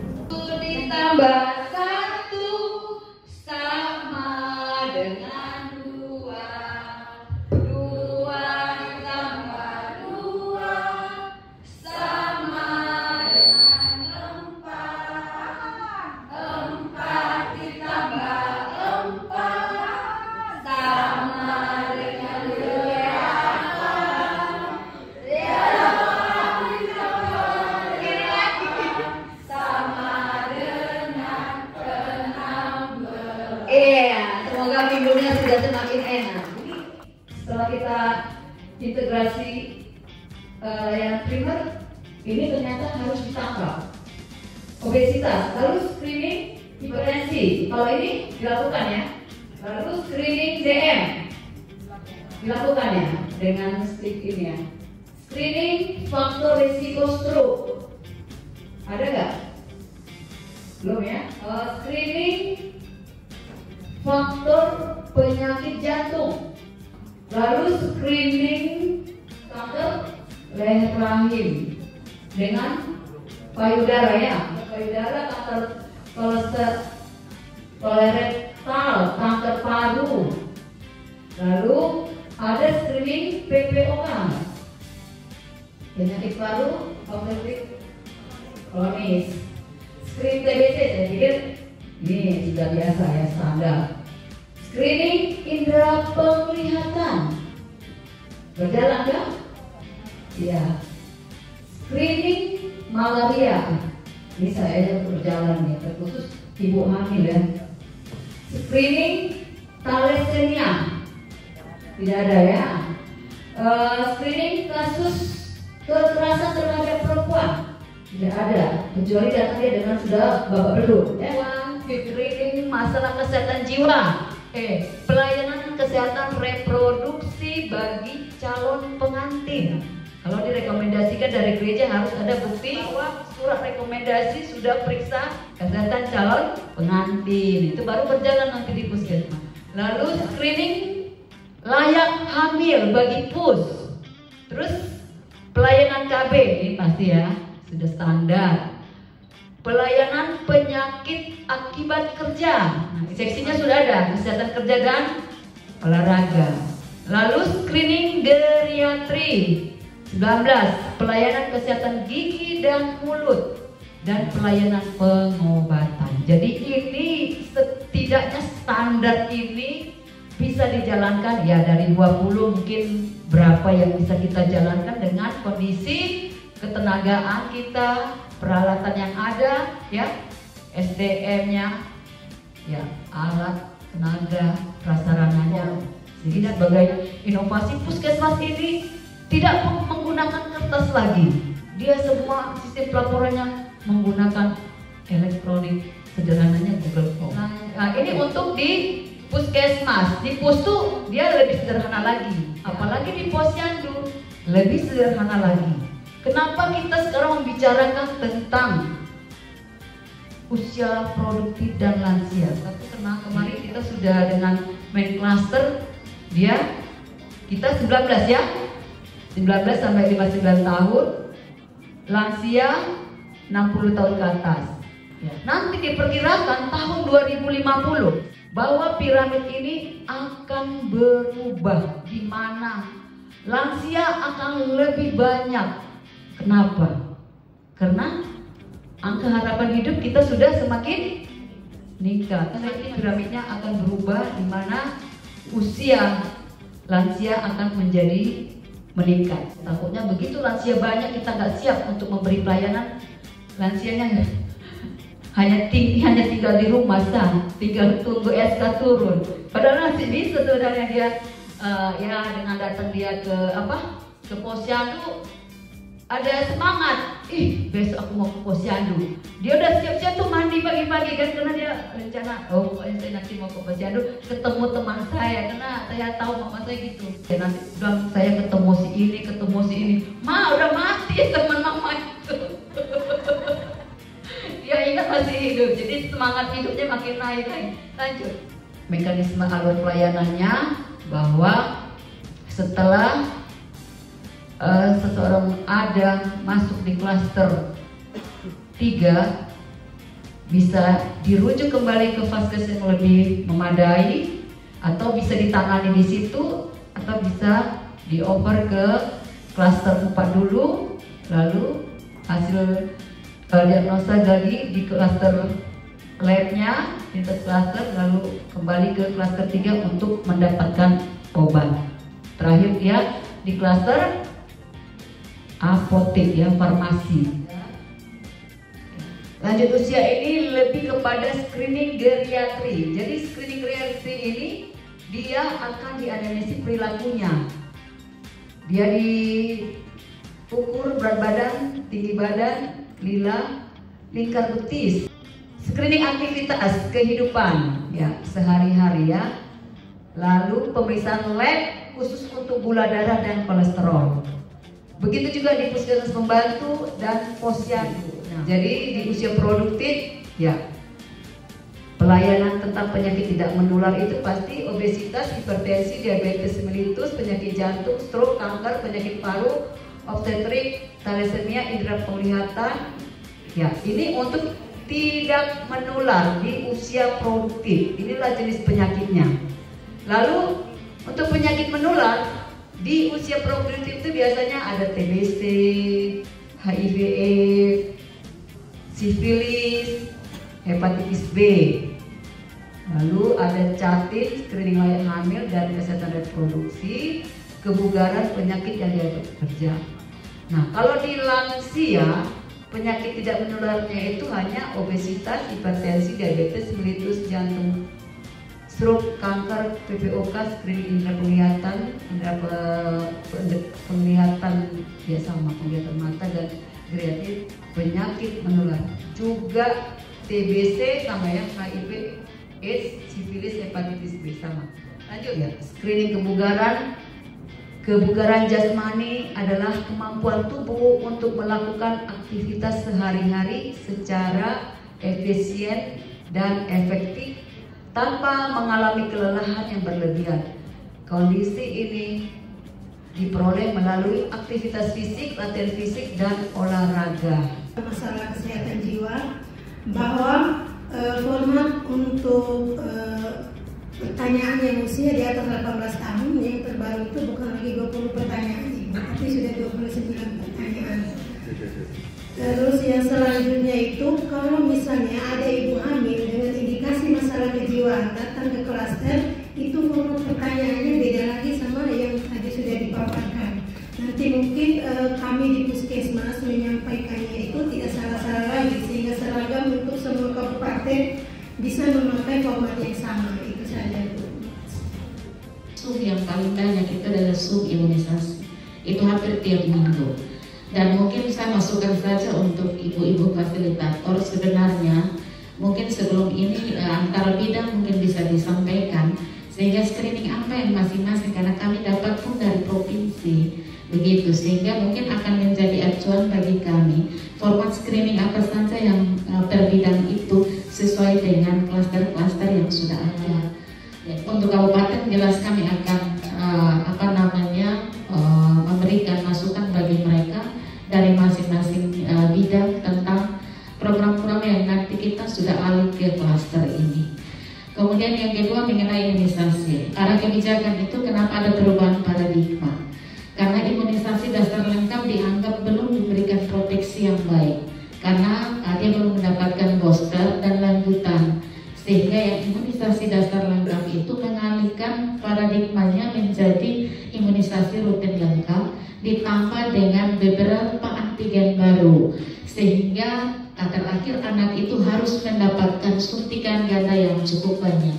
Ditambah 1 sama dengan 2 tambah 2 sama dengan 4 ditambah 4 sama dengan 8 semoga minggunya sudah semakin enak. Setelah kita integrasi layanan primer, ini ternyata harus ditangkap obesitas, lalu screening hipertensi. Kalau ini dilakukan ya, lalu screening DM dilakukan ya dengan stick ini ya. Screening faktor risiko stroke ada nggak? Belum ya. Screening faktor penyakit jantung, lalu screening kanker leher rahim dengan payudara ya, payudara, kanker kolorektal, kanker paru, lalu ada screening PPOK, penyakit paru obstruktif kronis, screening TBC. Saya pikir ini sudah biasa ya, standar. Screening indera penglihatan berjalan kan? Ya. Screening malaria ini saya berjalan ya, terkhusus ibu hamil ya. Screening thalassemia tidak ada ya. Screening kasus kekerasan terhadap perempuan tidak ada, kecuali datangnya dengan sudah babak belur ya. Screening masalah kesehatan jiwa, pelayanan kesehatan reproduksi bagi calon pengantin. Kalau direkomendasikan dari gereja harus ada bukti bahwa surat rekomendasi sudah periksa kesehatan calon pengantin, itu baru berjalan nanti di puskesmas. Lalu screening layak hamil bagi pus, terus pelayanan KB ini pasti ya sudah standar. Pelayanan penyakit akibat kerja, nah, seksinya sudah ada, kesehatan kerja dan olahraga. Lalu screening geriatri 19, pelayanan kesehatan gigi dan mulut dan pelayanan pengobatan. Jadi ini setidaknya standar ini bisa dijalankan ya, dari 20 mungkin berapa yang bisa kita jalankan dengan kondisi ketenagaan kita, peralatan yang ada ya, SDM-nya ya, alat, tenaga, prasarananya. Sehingga sebagai inovasi puskesmas ini tidak menggunakan kertas lagi. Dia semua sistem pelaporannya menggunakan elektronik, sederhananya Google Form. Nah, ini untuk di puskesmas. Di pustu dia lebih sederhana lagi. Apalagi di posyandu lebih sederhana lagi. Kenapa kita sekarang membicarakan tentang usia produktif dan lansia? Tapi karena kemarin kita sudah dengan main cluster, kita 19 ya, 19 sampai 59 tahun, lansia 60 tahun ke atas. Ya. Nanti diperkirakan tahun 2050 bahwa piramid ini akan berubah, di mana lansia akan lebih banyak. Kenapa? Karena angka harapan hidup kita sudah semakin meningkat. Nanti piramidnya akan berubah, di mana usia lansia akan menjadi meningkat. Takutnya begitu lansia banyak, kita nggak siap untuk memberi pelayanan. Lansianya hanya tinggal di rumah sah, tinggal tunggu SK turun. Padahal masih bisa sebenarnya dia ya dengan datang dia ke posyandu, ada semangat. Besok aku mau ke posyandu. Dia udah siap-siap tuh mandi pagi-pagi kan, karena dia rencana saya nanti mau ke posyandu ketemu teman saya, karena saya tahu mama saya gitu. Ya, nanti bilang saya ketemu si ini. Udah mati teman mama itu. Dia ingat masih hidup, jadi semangat hidupnya makin naik. Lanjut. Mekanisme alur pelayanannya bahwa setelah seseorang ada masuk di klaster 3, bisa dirujuk kembali ke vaskes yang lebih memadai, atau bisa ditangani di situ, atau bisa dioper ke klaster 4 dulu, lalu hasil diagnosa lagi di klaster labnya, lintas klaster, lalu kembali ke klaster 3 untuk mendapatkan obat. Terakhir dia di klaster apotek, ya, farmasi. Lanjut usia ini lebih kepada screening geriatri. Jadi screening geriatri ini dia akan dianalisis perilakunya. Dia diukur berat badan, tinggi badan, lila, lingkar betis. Screening aktivitas kehidupan, ya, sehari-hari, ya. Lalu pemeriksaan lab khusus untuk gula darah dan kolesterol. Begitu juga di puskesmas pembantu dan posyandu. Jadi di usia produktif, ya, pelayanan tentang penyakit tidak menular itu pasti obesitas, hipertensi, diabetes mellitus, penyakit jantung, stroke, kanker, penyakit paru, obstetrik, thalassemia, indera penglihatan. Ya, ini untuk tidak menular di usia produktif. Inilah jenis penyakitnya. Lalu untuk penyakit menular di usia produktif itu biasanya ada TBC, HIV/AIDS, sifilis, hepatitis B. Lalu ada CATIN, screening layak hamil dan kesehatan reproduksi, kebugaran, penyakit yang dianggap kerja. Nah, kalau di lansia, penyakit tidak menularnya itu hanya obesitas, hipertensi, diabetes mellitus, jantung, stroke, kanker, PPOK, screening indera penglihatan, penglihatan ya sama penglihatan mata dan geriatrik, penyakit menular. Juga TBC sama ya, HIV, AIDS, sifilis, hepatitis B sama. Lanjut ya, screening kebugaran. Kebugaran jasmani adalah kemampuan tubuh untuk melakukan aktivitas sehari-hari secara efisien dan efektif tanpa mengalami kelelahan yang berlebihan. Kondisi ini diperoleh melalui aktivitas fisik, latihan fisik, dan olahraga. Masalah kesehatan jiwa, bahwa format untuk pertanyaan yang usia di atas 18 tahun yang terbaru itu bukan lagi 20 pertanyaan, tapi sudah 29 pertanyaan. Terus yang selanjutnya itu, kalau misalnya ada ibu hamil dengan indikasi masalah kejiwaan datang ke klaster, itu format pertanyaannya beda lagi sama yang tadi sudah dipaparkan. Nanti mungkin kami di puskesmas menyampaikannya itu tidak salah-salah lagi, sehingga seragam untuk semua kabupaten bisa memakai format yang sama. Itu saja, Bu. Sub yang paling banyak itu adalah sub imunisasi. Itu hampir tiap minggu. Dan mungkin saya masukkan saja untuk ibu-ibu fasilitator, sebenarnya mungkin sebelum ini antara bidang mungkin bisa disampaikan sehingga screening apa yang masing-masing, karena kami dapat pun dari provinsi begitu, sehingga mungkin akan menjadi acuan bagi kami format screening apa saja yang per bidang itu sesuai dengan klaster-klaster yang sudah ada. Ya, untuk kabupaten jelas kami akan memberikan masukan bagi mereka dari masing-masing bidang tentang program-program yang nanti kita sudah alih ke klaster ini. Kemudian yang kedua mengenai imunisasi. Arah kebijakan itu kenapa ada perubahan paradigma? Karena imunisasi dasar lengkap dianggap belum memberikan proteksi yang baik. Karena dia belum mendapatkan booster dan lanjutan. Sehingga yang imunisasi dasar lengkap itu mengalihkan paradigmanya menjadi imunisasi rutin lengkap ditambah dengan beberapa antigen baru, sehingga terakhir anak itu harus mendapatkan suntikan ganda yang cukup banyak.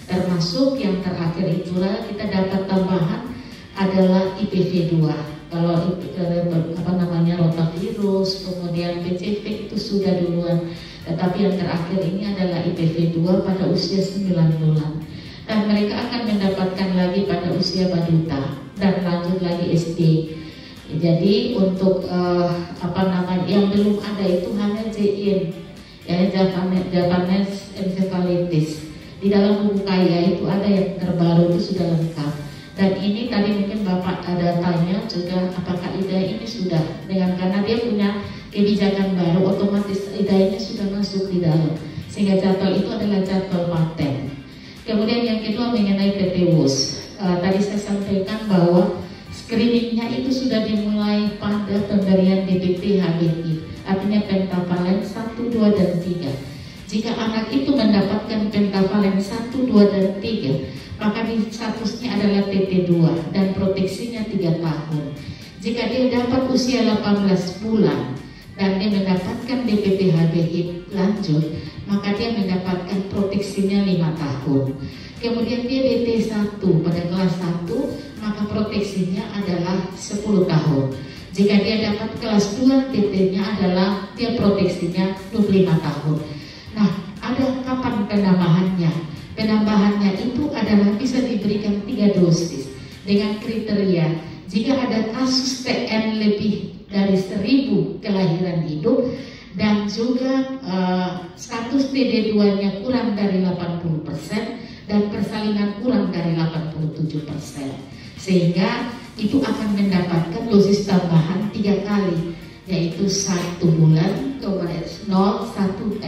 Termasuk yang terakhir itulah kita dapat tambahan adalah IPV 2. Kalau rotavirus, kemudian PCV itu sudah duluan. Tetapi yang terakhir ini adalah IPV 2 pada usia 9 bulan. Dan mereka akan mendapatkan lagi pada usia balita dan lanjut lagi SD. Jadi untuk yang belum ada itu hanya JIN, ya, Japanese encephalitis. Di dalam buku kaya itu ada yang terbaru, itu sudah lengkap. Dan ini tadi mungkin Bapak ada tanya juga apakah IDAI ini sudah, dengan karena dia punya kebijakan baru, otomatis IDAI-nya sudah masuk di dalam, sehingga jadwal itu adalah jadwal paten. Kemudian yang kedua mengenai PTWUS, tadi saya sampaikan bahwa screeningnya itu sudah dimulai pada pemberian DPP HBI, artinya pentavalen 1, 2, dan 3. Jika anak itu mendapatkan pentavalen 1, 2, dan 3, maka di statusnya adalah TT2 dan proteksinya 3 tahun. Jika dia dapat usia 18 bulan dan dia mendapatkan DPP HBI lanjut, maka dia mendapatkan proteksinya 5 tahun. Kemudian dia DT1 pada kelas 1, maka proteksinya adalah 10 tahun. Jika dia dapat kelas 2, TT-nya adalah dia proteksinya 25 tahun. Nah, ada kapan penambahannya? Penambahannya itu adalah bisa diberikan 3 dosis dengan kriteria jika ada kasus TN lebih dari 1000 kelahiran hidup dan juga status TD2-nya kurang dari 80% dan persalinan kurang dari 87%, sehingga itu akan mendapatkan dosis tambahan 3 kali, yaitu 1 bulan, kemudian 0, 1, 6,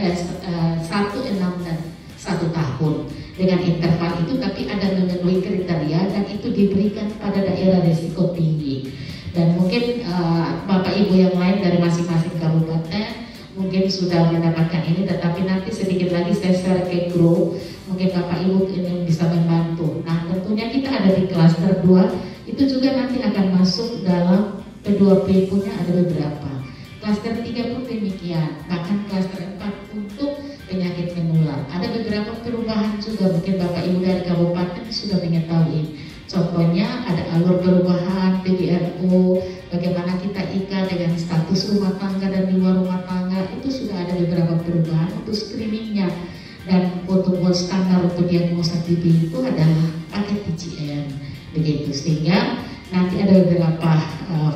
dan 1 tahun dengan interval itu, tapi ada memenuhi kriteria dan itu diberikan pada daerah risiko tinggi. Dan mungkin Bapak Ibu yang lain dari masing-masing kabupaten mungkin sudah mendapatkan ini, tetapi nanti sedikit lagi saya share ke grup, mungkin Bapak Ibu ini bisa membantu. Nah, tentunya kita ada di klaster 2, itu juga nanti akan masuk dalam P2P punya ada beberapa. Klaster 3 pun demikian, bahkan klaster 4 untuk penyakit menular. Ada beberapa perubahan juga, mungkin Bapak Ibu dari kabupaten sudah mengetahui. Contohnya ada alur perubahan PBRO, bagaimana kita ikat dengan status rumah tangga dan di luar rumah tangga, itu sudah ada beberapa perubahan untuk screeningnya. Dan untuk gold standar untuk diagnosa TB itu adalah paket PCM, begitu. Sehingga nanti ada beberapa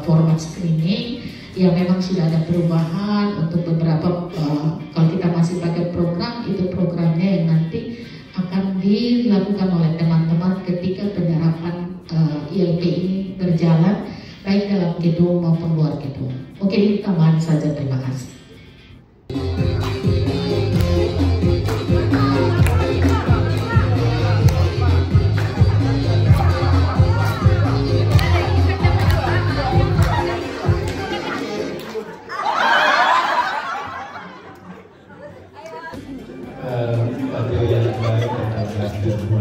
format screening yang memang sudah ada perubahan untuk beberapa, kalau kita masih pakai program, itu programnya yang nanti akan dilakukan oleh teman-teman ketika penerapan ILP ini berjalan, baik dalam gedung maupun luar gedung. Mungkin ini tambahan saja, terima kasih.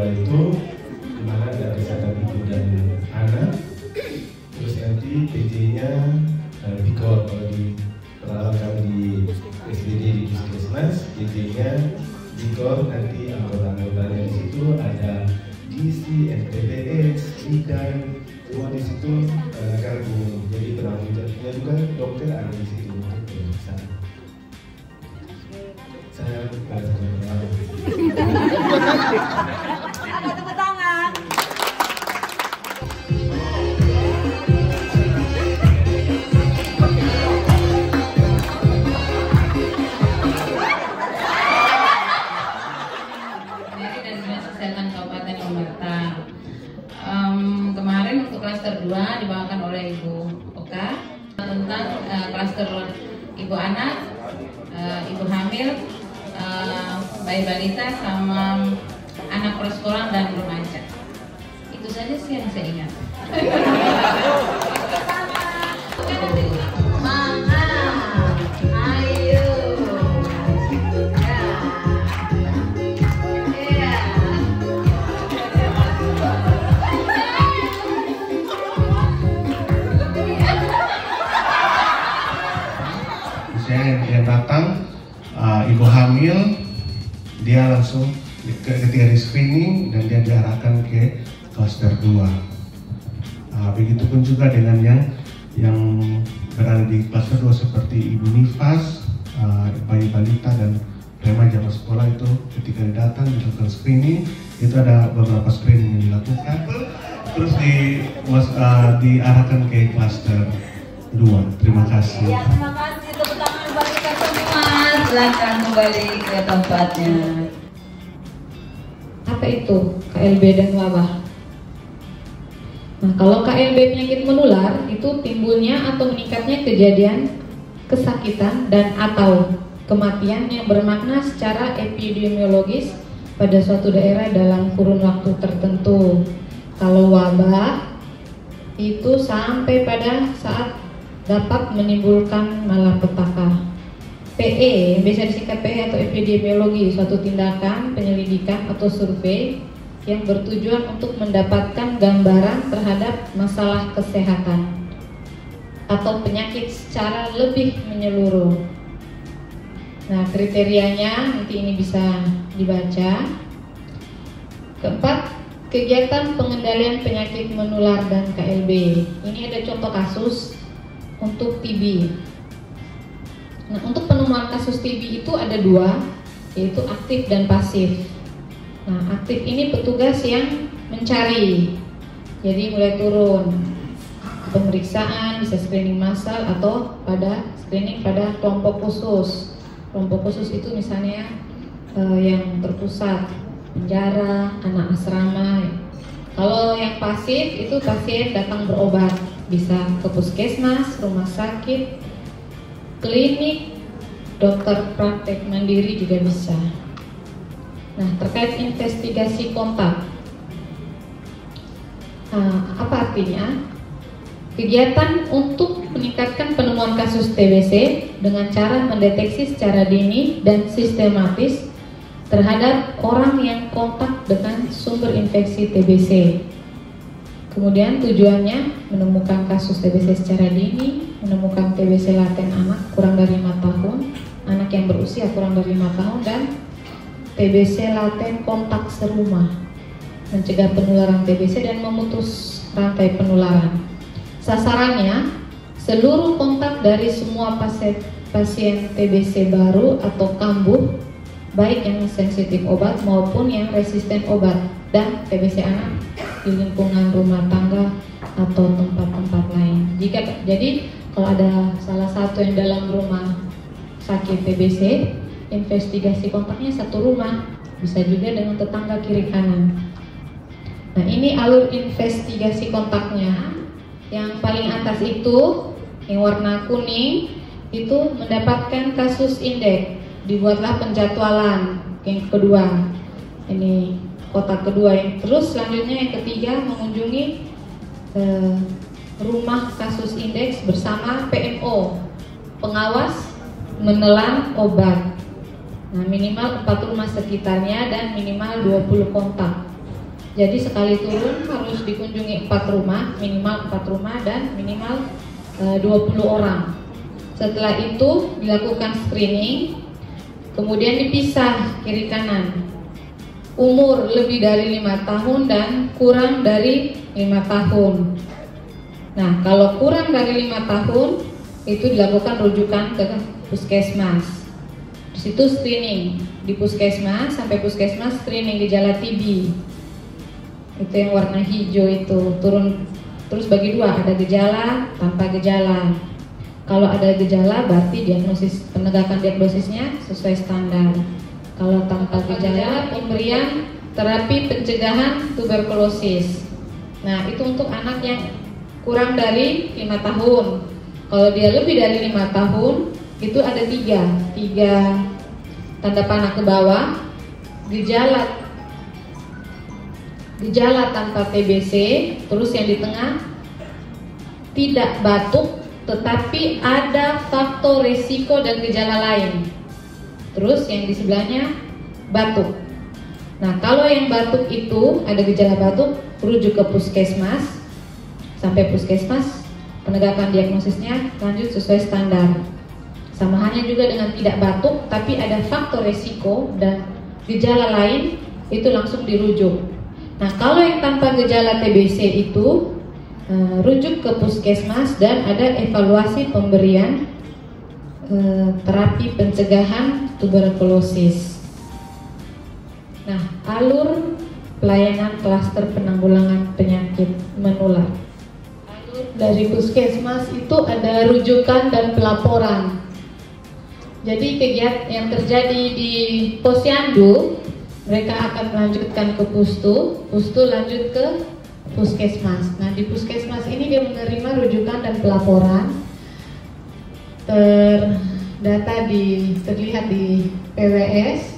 Itu dimana ada kesehatan ibu dan anak, terus nanti PJ-nya Bikor, kalau di pengalaman kami di SBD di Puskesmas, PJ-nya Bikor, nanti anggota-anggotanya di situ ada DC, FTPS, IKAN, semua di situ karbu. Jadi penanggung jawabnya juga dokter ada di situ untuk pemeriksaan. Saya ada tepuk tangan. Dari Dinas Kesehatan Kabupaten Omerta. Kemarin untuk klaster 2 dibawakan oleh Ibu Oka tentang klaster ibu anak, ibu hamil, bayi balita sama anak prasekolah dan remaja. Itu saja sih yang saya ingat. Yang datang ibu hamil, dia langsung ketika di screening dan dia diarahkan ke klaster 2. Begitupun juga dengan yang berada di klaster 2 seperti ibu nifas, bayi balita dan remaja sekolah itu ketika datang dilakukan screening, itu ada beberapa screening yang dilakukan, terus diarahkan ke klaster 2. Terima kasih. Ya, terima kasih. Tepuk tangan bagi Mas. Silakan kembali ke tempatnya. Apa itu KLB dan wabah? Nah, kalau KLB penyakit menular itu timbulnya atau meningkatnya kejadian kesakitan dan atau kematian yang bermakna secara epidemiologis pada suatu daerah dalam kurun waktu tertentu. Kalau wabah itu sampai pada saat dapat menimbulkan malapetaka. PE, bisa disingkat PE atau epidemiologi, suatu tindakan penyelidikan atau survei yang bertujuan untuk mendapatkan gambaran terhadap masalah kesehatan atau penyakit secara lebih menyeluruh. Nah, kriterianya nanti ini bisa dibaca. Keempat, kegiatan pengendalian penyakit menular dan KLB. Ini ada contoh kasus untuk TB. Nah, untuk penemuan kasus TB itu ada 2, yaitu aktif dan pasif. Nah, aktif ini petugas yang mencari, jadi mulai turun pemeriksaan, bisa screening massal atau pada screening pada kelompok khusus. Kelompok khusus itu misalnya yang terpusat, penjara, anak asrama. Kalau yang pasif itu pasien datang berobat, bisa ke puskesmas, rumah sakit, klinik, dokter praktek mandiri juga bisa. Nah, terkait investigasi kontak, apa artinya? Kegiatan untuk meningkatkan penemuan kasus TBC dengan cara mendeteksi secara dini dan sistematis terhadap orang yang kontak dengan sumber infeksi TBC. Kemudian tujuannya menemukan kasus TBC secara dini, menemukan TBC laten anak kurang dari 5 tahun, anak yang berusia kurang dari 5 tahun, dan TBC laten kontak serumah, mencegah penularan TBC dan memutus rantai penularan. Sasarannya, seluruh kontak dari semua pasien TBC baru atau kambuh, baik yang sensitif obat maupun yang resisten obat, dan TBC anak di lingkungan rumah tangga atau tempat-tempat lain. Jadi kalau ada salah satu yang dalam rumah sakit TBC, investigasi kontaknya satu rumah, bisa juga dengan tetangga kiri kanan. Nah, ini alur investigasi kontaknya. Yang paling atas itu, yang warna kuning, itu mendapatkan kasus indeks. Dibuatlah penjadwalan yang kedua. Ini kotak kedua. Yang terus selanjutnya yang ketiga mengunjungi rumah kasus indeks bersama PMO, pengawas menelan obat. Nah, minimal 4 rumah sekitarnya dan minimal 20 kontak. Jadi sekali turun harus dikunjungi 4 rumah, minimal 4 rumah dan minimal 20 orang. Setelah itu dilakukan screening, kemudian dipisah kiri kanan. Umur lebih dari 5 tahun dan kurang dari 5 tahun. Nah, kalau kurang dari 5 tahun itu dilakukan rujukan ke puskesmas. Di situ screening di puskesmas, sampai puskesmas screening gejala TB. Itu yang warna hijau itu turun terus bagi 2, ada gejala, tanpa gejala. Kalau ada gejala berarti diagnosis, penegakan diagnosisnya sesuai standar. Kalau tanpa gejala, pemberian terapi pencegahan tuberkulosis. Nah, itu untuk anak yang kurang dari 5 tahun. Kalau dia lebih dari 5 tahun, itu ada 3 tanda panah ke bawah. Gejala gejala tanpa TBC, terus yang di tengah tidak batuk tetapi ada faktor resiko dan gejala lain. Terus yang di sebelahnya batuk. Nah, kalau yang batuk itu ada gejala batuk, rujuk ke puskesmas. Sampai puskesmas, penegakan diagnosisnya lanjut sesuai standar. Sama halnya juga dengan tidak batuk, tapi ada faktor resiko dan gejala lain, itu langsung dirujuk. Nah, kalau yang tanpa gejala TBC itu rujuk ke puskesmas dan ada evaluasi pemberian terapi pencegahan tuberkulosis. Nah, alur pelayanan klaster penanggulangan penyakit menular. Alur dari puskesmas itu ada rujukan dan pelaporan. Jadi kegiatan yang terjadi di Posyandu, mereka akan melanjutkan ke Pustu lanjut ke puskesmas. Nah, di puskesmas ini dia menerima rujukan dan pelaporan, terlihat di PWS,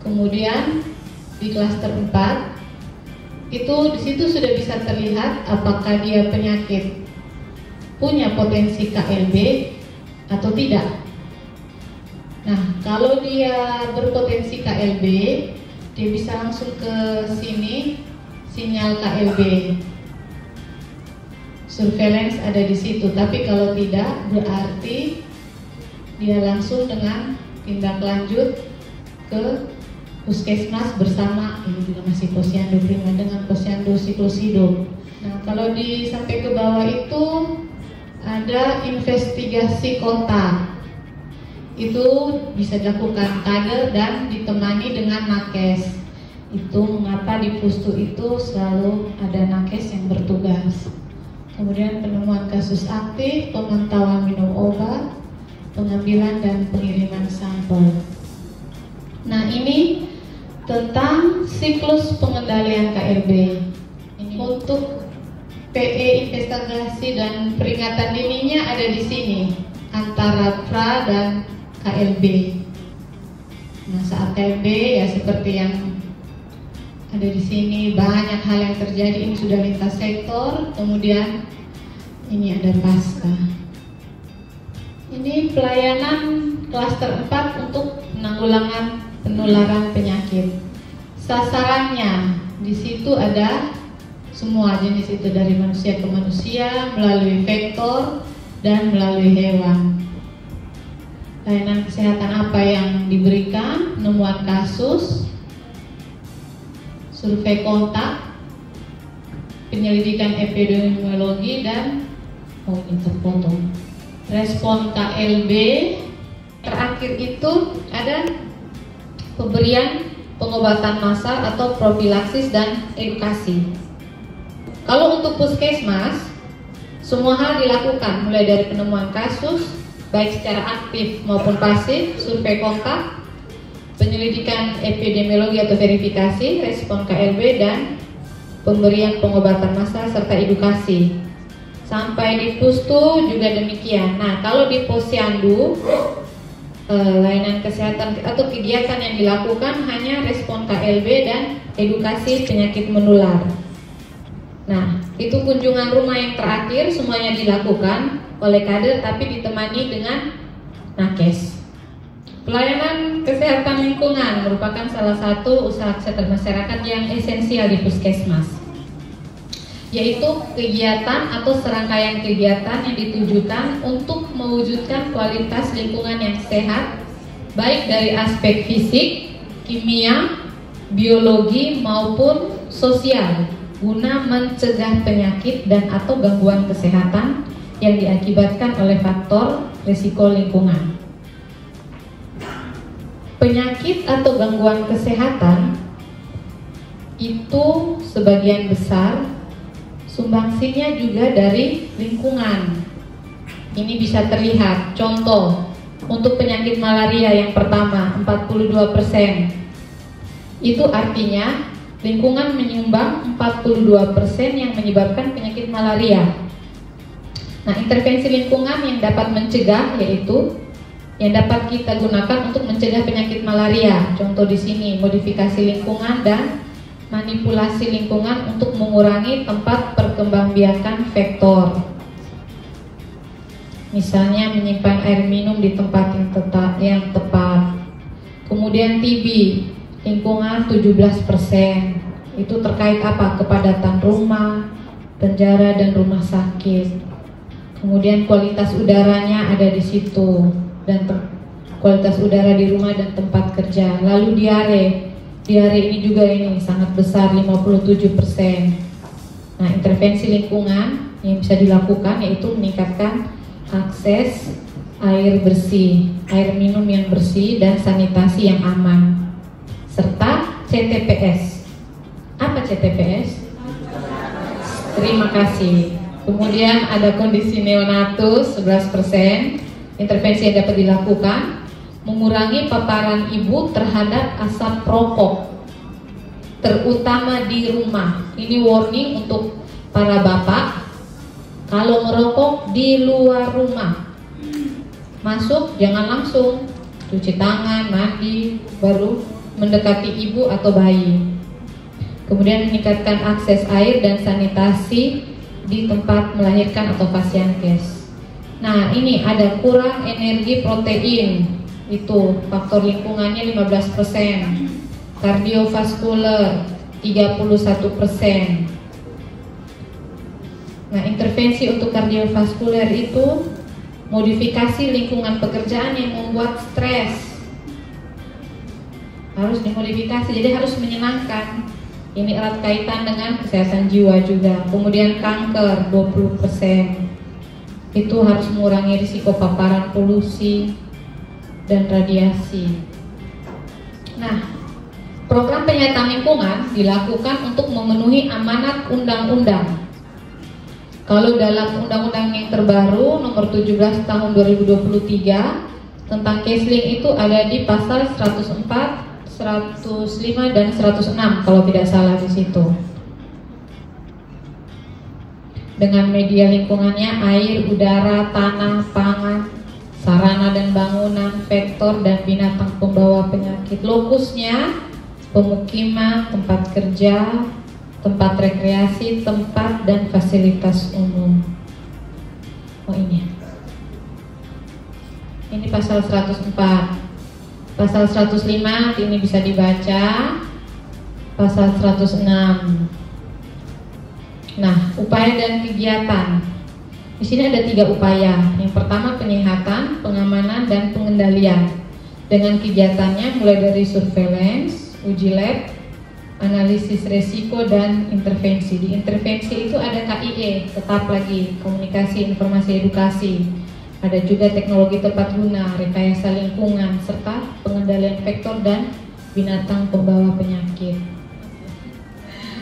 kemudian di klaster 4 itu di situ sudah bisa terlihat apakah dia penyakit punya potensi KLB atau tidak. Nah, kalau dia berpotensi KLB, dia bisa langsung ke sini, sinyal KLB, surveillance ada di situ. Tapi kalau tidak, berarti dia langsung dengan tindak lanjut ke puskesmas bersama, ini juga masih Posyandu Prima dengan Posyandu Siklosidum. Nah, kalau sampai ke bawah itu ada investigasi kota. Itu bisa dilakukan kader dan ditemani dengan nakes. Itu mengapa di Pustu itu selalu ada nakes yang bertugas. Kemudian penemuan kasus aktif, pemantauan minum obat, pengambilan dan pengiriman sampel. Nah, ini tentang siklus pengendalian KLB. Ini untuk PE investigasi dan peringatan dininya ada di sini antara FRA dan KLB. Nah, saat KLB ya seperti yang ada di sini, banyak hal yang terjadi. Ini sudah lintas sektor, kemudian ini ada pasca. Ini pelayanan klaster 4 untuk penanggulangan penularan penyakit. Sasarannya di situ ada semua jenis itu, dari manusia ke manusia, melalui vektor dan melalui hewan. Layanan kesehatan apa yang diberikan? Penemuan kasus, survei kontak, penyelidikan epidemiologi, dan ini terpotong, respon KLB. Terakhir itu ada pemberian pengobatan massal atau profilaksis dan edukasi. Kalau untuk puskesmas, semua hal dilakukan, mulai dari penemuan kasus, baik secara aktif maupun pasif, survei kontak, penyelidikan epidemiologi atau verifikasi, respon KLB, dan pemberian pengobatan massal serta edukasi. Sampai di Pustu juga demikian. Nah, kalau di Posyandu, layanan kesehatan atau kegiatan yang dilakukan hanya respon KLB dan edukasi penyakit menular. Nah, itu kunjungan rumah yang terakhir semuanya dilakukan oleh kader tapi ditemani dengan nakes. Pelayanan kesehatan lingkungan merupakan salah satu usaha kesehatan masyarakat yang esensial di puskesmas, yaitu kegiatan atau serangkaian kegiatan yang ditujukan untuk mewujudkan kualitas lingkungan yang sehat, baik dari aspek fisik, kimia, biologi maupun sosial, guna mencegah penyakit dan atau gangguan kesehatan yang diakibatkan oleh faktor risiko lingkungan. Penyakit atau gangguan kesehatan itu sebagian besar sumbangsinya juga dari lingkungan. Ini bisa terlihat, contoh untuk penyakit malaria yang pertama 42%. Itu artinya lingkungan menyumbang 42% yang menyebabkan penyakit malaria. Nah, intervensi lingkungan yang dapat mencegah yaitu yang dapat kita gunakan untuk mencegah penyakit malaria. Contoh di sini modifikasi lingkungan dan manipulasi lingkungan untuk mengurangi tempat perkembangbiakan vektor. Misalnya menyimpan air minum di tempat yang tepat. Kemudian TB, lingkungan 17%. Itu terkait apa? Kepadatan rumah, penjara dan rumah sakit. Kemudian kualitas udaranya ada di situ, dan kualitas udara di rumah dan tempat kerja. Lalu diare ini juga sangat besar, 57%. Nah, intervensi lingkungan yang bisa dilakukan yaitu meningkatkan akses air bersih, air minum yang bersih dan sanitasi yang aman, serta CTPS. Apa CTPS? Terima kasih. Kemudian ada kondisi neonatus 11%. Intervensi yang dapat dilakukan mengurangi paparan ibu terhadap asap rokok, terutama di rumah. Ini warning untuk para bapak, kalau merokok di luar rumah, masuk jangan langsung, cuci tangan, mandi, baru mendekati ibu atau bayi. Kemudian meningkatkan akses air dan sanitasi di tempat melahirkan atau pasienkes. Nah, ini ada kurang energi protein, itu faktor lingkungannya 15%, kardiovaskuler 31%. Nah, intervensi untuk kardiovaskuler itu modifikasi lingkungan pekerjaan yang membuat stres, harus dimodifikasi, jadi harus menyenangkan. Ini erat kaitan dengan kesehatan jiwa juga. Kemudian kanker 20%, itu harus mengurangi risiko paparan polusi dan radiasi. Nah, program penyihatan lingkungan dilakukan untuk memenuhi amanat undang-undang. Kalau dalam undang-undang yang terbaru nomor 17 tahun 2023 tentang Kesling itu ada di pasal 104, 105 dan 106 kalau tidak salah di situ. Dengan media lingkungannya air, udara, tanah, pangan, sarana dan bangunan, vektor dan binatang pembawa penyakit. Lokusnya pemukiman, tempat kerja, tempat rekreasi, tempat dan fasilitas umum. Oh, ini pasal 104. Pasal 105 ini bisa dibaca. Pasal 106. Nah, upaya dan kegiatan. Di sini ada 3 upaya. Yang pertama penyihatan, pengamanan dan pengendalian. Dengan kegiatannya mulai dari surveillance, uji lab, analisis resiko dan intervensi. Di intervensi itu ada KIE, tetap lagi komunikasi, informasi, edukasi. Ada juga teknologi tepat guna, rekayasa lingkungan, serta pengendalian vektor dan binatang pembawa penyakit.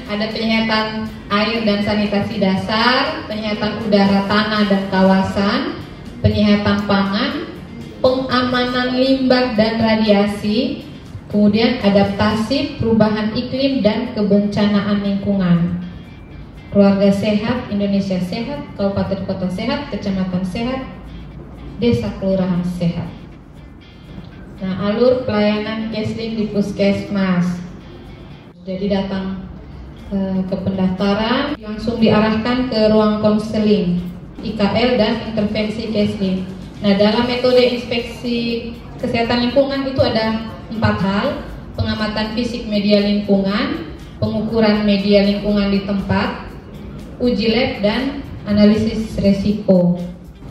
Ada penyihatan air dan sanitasi dasar, penyihatan udara, tanah dan kawasan, penyihatan pangan, pengamanan limbah dan radiasi, kemudian adaptasi perubahan iklim dan kebencanaan lingkungan. Keluarga sehat, Indonesia sehat, kabupaten kota sehat, kecamatan sehat, desa kelurahan sehat. Nah, alur pelayanan Kesling di puskesmas. Jadi datang ke pendaftaran, langsung diarahkan ke ruang konseling, IKL dan intervensi Kesling. Nah, dalam metode inspeksi kesehatan lingkungan itu ada 4 hal: pengamatan fisik media lingkungan, pengukuran media lingkungan di tempat, uji lab dan analisis resiko.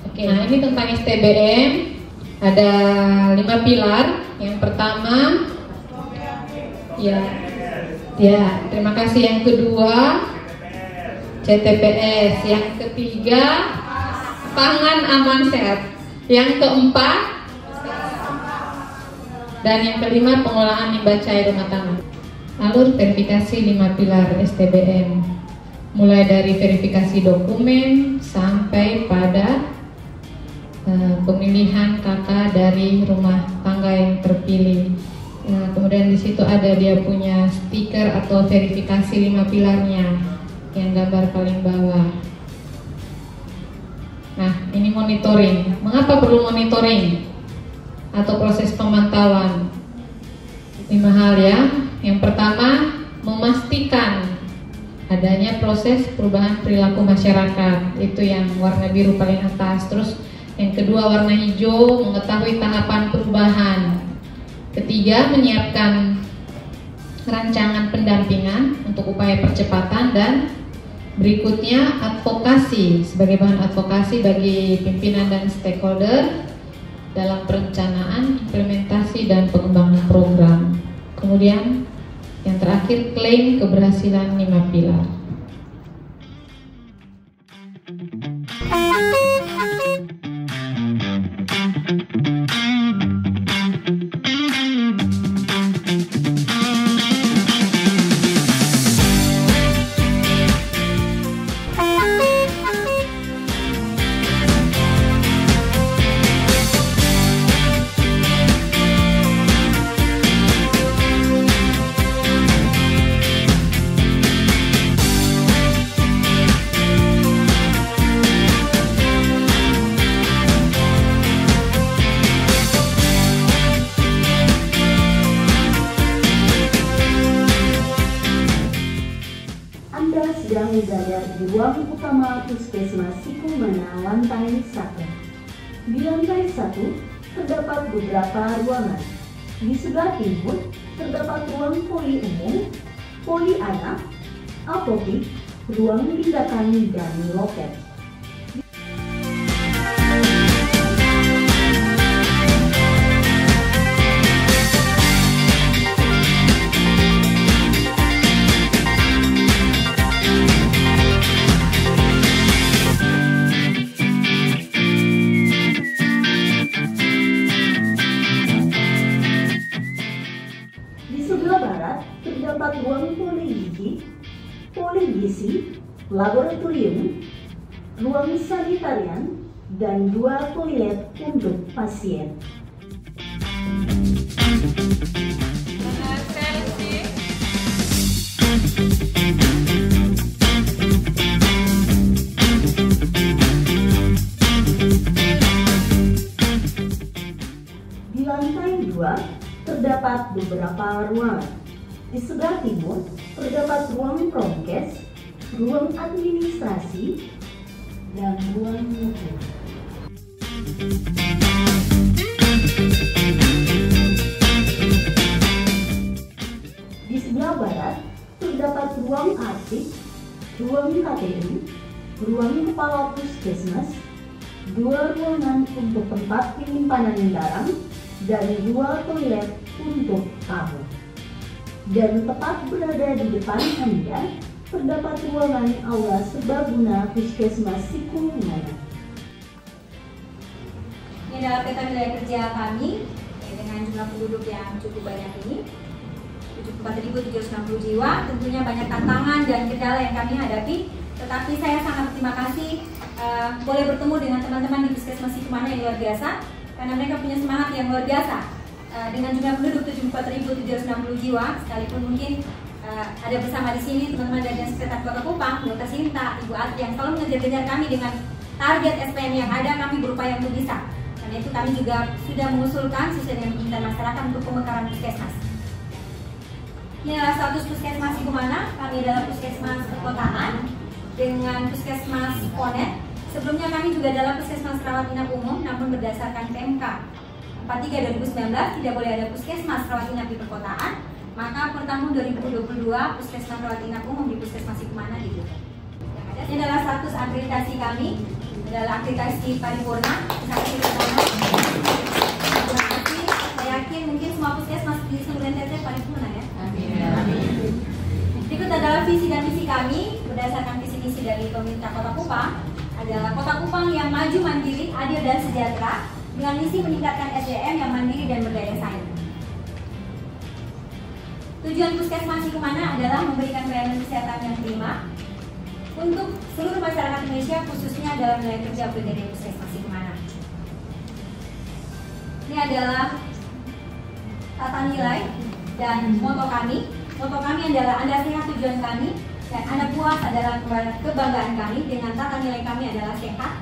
Oke, nah ini tentang STBM ada 5 pilar. Yang pertama, ya terima kasih. Yang kedua, CTPS. Yang ketiga, pangan aman sehat. Yang keempat, dan yang kelima, pengelolaan limbah cair rumah tangga. Alur verifikasi 5 pilar STBM, mulai dari verifikasi dokumen sampai pada pemilihan kakak dari rumah tangga yang terpilih. Nah, kemudian di situ ada dia punya stiker atau verifikasi 5 pilarnya yang gambar paling bawah. Nah, ini monitoring. Mengapa perlu monitoring atau proses pemantauan? 5 hal ya. Yang pertama, memastikan adanya proses perubahan perilaku masyarakat, itu yang warna biru paling atas. Terus yang kedua warna hijau, mengetahui tahapan perubahan. Ketiga, menyiapkan rancangan pendampingan untuk upaya percepatan, dan berikutnya advokasi sebagai bahan advokasi bagi pimpinan dan stakeholder dalam perencanaan, implementasi, dan pengembangan program. Kemudian yang terakhir, klaim keberhasilan 5 pilar. Berada di ruang utama Puskesmas Sikumana lantai 1. Di lantai 1 terdapat beberapa ruangan. Di sebelah timur terdapat ruang poli umum, poli anak, apotik, ruang tindakan, dan loket. Terdapat ruang poligisi, laboratorium, ruang sanitarian, dan 2 toilet untuk pasien. Di lantai 2 terdapat beberapa ruangan. Di sebelah timur terdapat ruang promkes, ruang administrasi, dan ruang mutu. Di sebelah barat terdapat ruang arsip, ruang KTU, ruang kepala puskesmas, 2 ruangan untuk tempat penyimpanan barang, dan 2 toilet untuk tamu. Dan tepat berada di depan Anda terdapat ruangan aula serbaguna Puskesmas Sikumana. Ini adalah peta wilayah kerja kami dengan jumlah penduduk yang cukup banyak ini, 74.760 jiwa. Tentunya banyak tantangan dan kendala yang kami hadapi, tetapi saya sangat berterima kasih boleh bertemu dengan teman-teman di Puskesmas Sikumana yang luar biasa, karena mereka punya semangat yang luar biasa. Dengan jumlah penduduk 74.760 jiwa, sekalipun mungkin ada bersama di sini teman-teman dari Sekretaris Kota Kupang, Bu Tasinta, Ibu Ati yang selalu mengejar-kejar kami dengan target SPM yang ada, kami berupaya untuk bisa. Karena itu kami juga sudah mengusulkan sesuai dengan permintaan masyarakat untuk pemekaran puskesmas. Ini adalah status Puskesmas Sikumana. Kami adalah puskesmas perkotaan dengan puskesmas Ponet. Sebelumnya kami juga adalah puskesmas rawat inap umum, namun berdasarkan PMK 43 2019 tidak boleh ada puskesmas rawat inap di perkotaan, maka per tahun 2022 puskesmas rawat inap umum di Puskesmas Sikumana ditutup. Ini adalah status akreditasi kami, adalah akreditasi paripurna. Terima kasih. Saya yakin mungkin semua puskesmas di seluruh NTT paripurna ya. Amin. Berikut adalah visi dan misi kami berdasarkan visi misi dari pemerintah Kota Kupang. Adalah Kota Kupang yang maju, mandiri, adil, dan sejahtera, dengan misi meningkatkan SDM yang mandiri dan berdaya saing. Tujuan Puskesmas Sikumana adalah memberikan pelayanan kesehatan yang prima untuk seluruh masyarakat Indonesia, khususnya dalam wilayah kerja PDD Puskesmas Sikumana. Ini adalah tata nilai dan moto kami. Moto kami adalah Anda sehat tujuan kami, dan Anda puas adalah kebanggaan kami. Dengan tata nilai kami adalah sehat.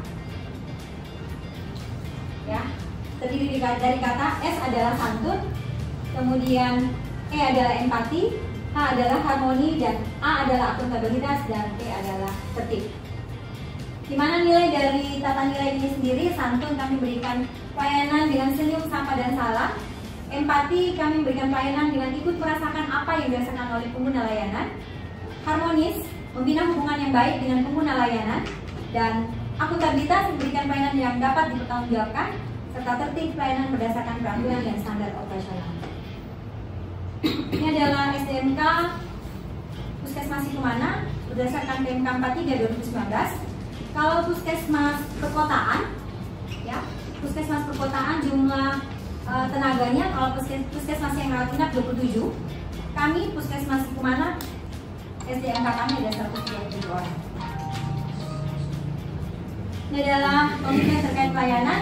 Ya, terdiri dari kata S adalah santun, kemudian E adalah empati, H adalah harmoni, dan A adalah akuntabilitas, dan P adalah tertib. Di mana nilai dari tata nilai ini sendiri, santun kami berikan pelayanan dengan senyum, sapa, dan salam. Empati kami berikan pelayanan dengan ikut merasakan apa yang dirasakan oleh pengguna layanan. Harmonis membina hubungan yang baik dengan pengguna layanan. Dan akuntabilitas memberikan pelayanan yang dapat dipertanggungjawabkan, serta tertib pelayanan berdasarkan peraturan dan standar operasional. Ini adalah SDMK Puskesmas Sikumana berdasarkan PMK 43 2019. Kalau puskesmas perkotaan, ya, puskesmas perkotaan jumlah tenaganya, kalau puskesmas yang rawat inap 27, kami puskesmas Sikumana SDMK kami ada 137 orang. Ini adalah komitmen terkait pelayanan,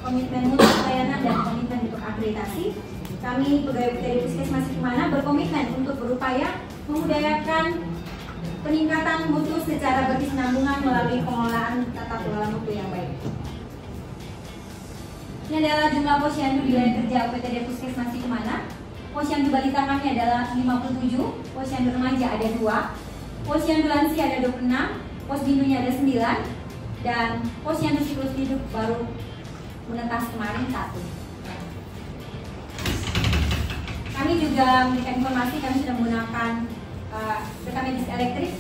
komitmen mutu pelayanan, dan komitmen untuk akreditasi. Kami pegawai PTD Puskesmas Sikumana berkomitmen untuk berupaya memudayakan peningkatan mutu secara berkesinambungan melalui pengelolaan tata kelola mutu yang baik. Ini adalah jumlah posyandu di wilayah kerja PTD Puskesmas Sikumana. Posyandu balita kami adalah 57, posyandu remaja ada 2, posyandu lansia ada 26, posdindunya ada 9, dan posyandu siklus hidup baru menetas kemarin 1. Kami juga memberikan informasi, kami sudah menggunakan rekam medis elektrik,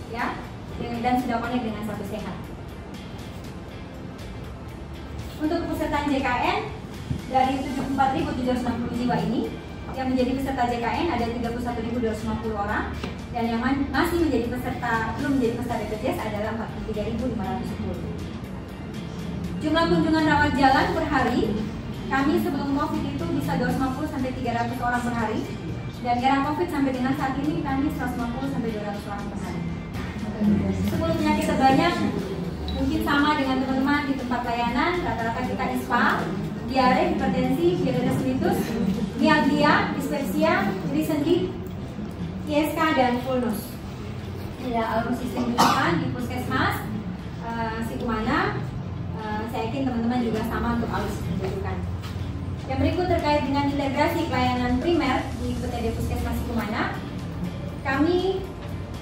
ya, dan sudah connect dengan Satu Sehat. Untuk peserta JKN dari 74.760 jiwa ini, yang menjadi peserta JKN ada 31.250 orang, dan yang masih menjadi peserta, belum menjadi peserta BPJS adalah 43.510. Jumlah kunjungan rawat jalan per hari, kami sebelum COVID itu bisa 250 sampai 300 orang per hari. Dan era COVID sampai dengan saat ini kami 150 sampai 200 orang per hari. 10 penyakit terbanyak mungkin sama dengan teman-teman di tempat layanan. Rata-rata kita ISPA, diare, hipertensi, diabetes mellitus, mialgia, dispepsia, nyeri sendi, ISK, dan fulnus. Ini adalah alur sistem rujukan di Puskesmas Sikumana. Saya yakin teman-teman juga sama untuk alur sistem rujukan. Yang berikut terkait dengan integrasi pelayanan primer di PTD Puskesmas Sikumana. Kami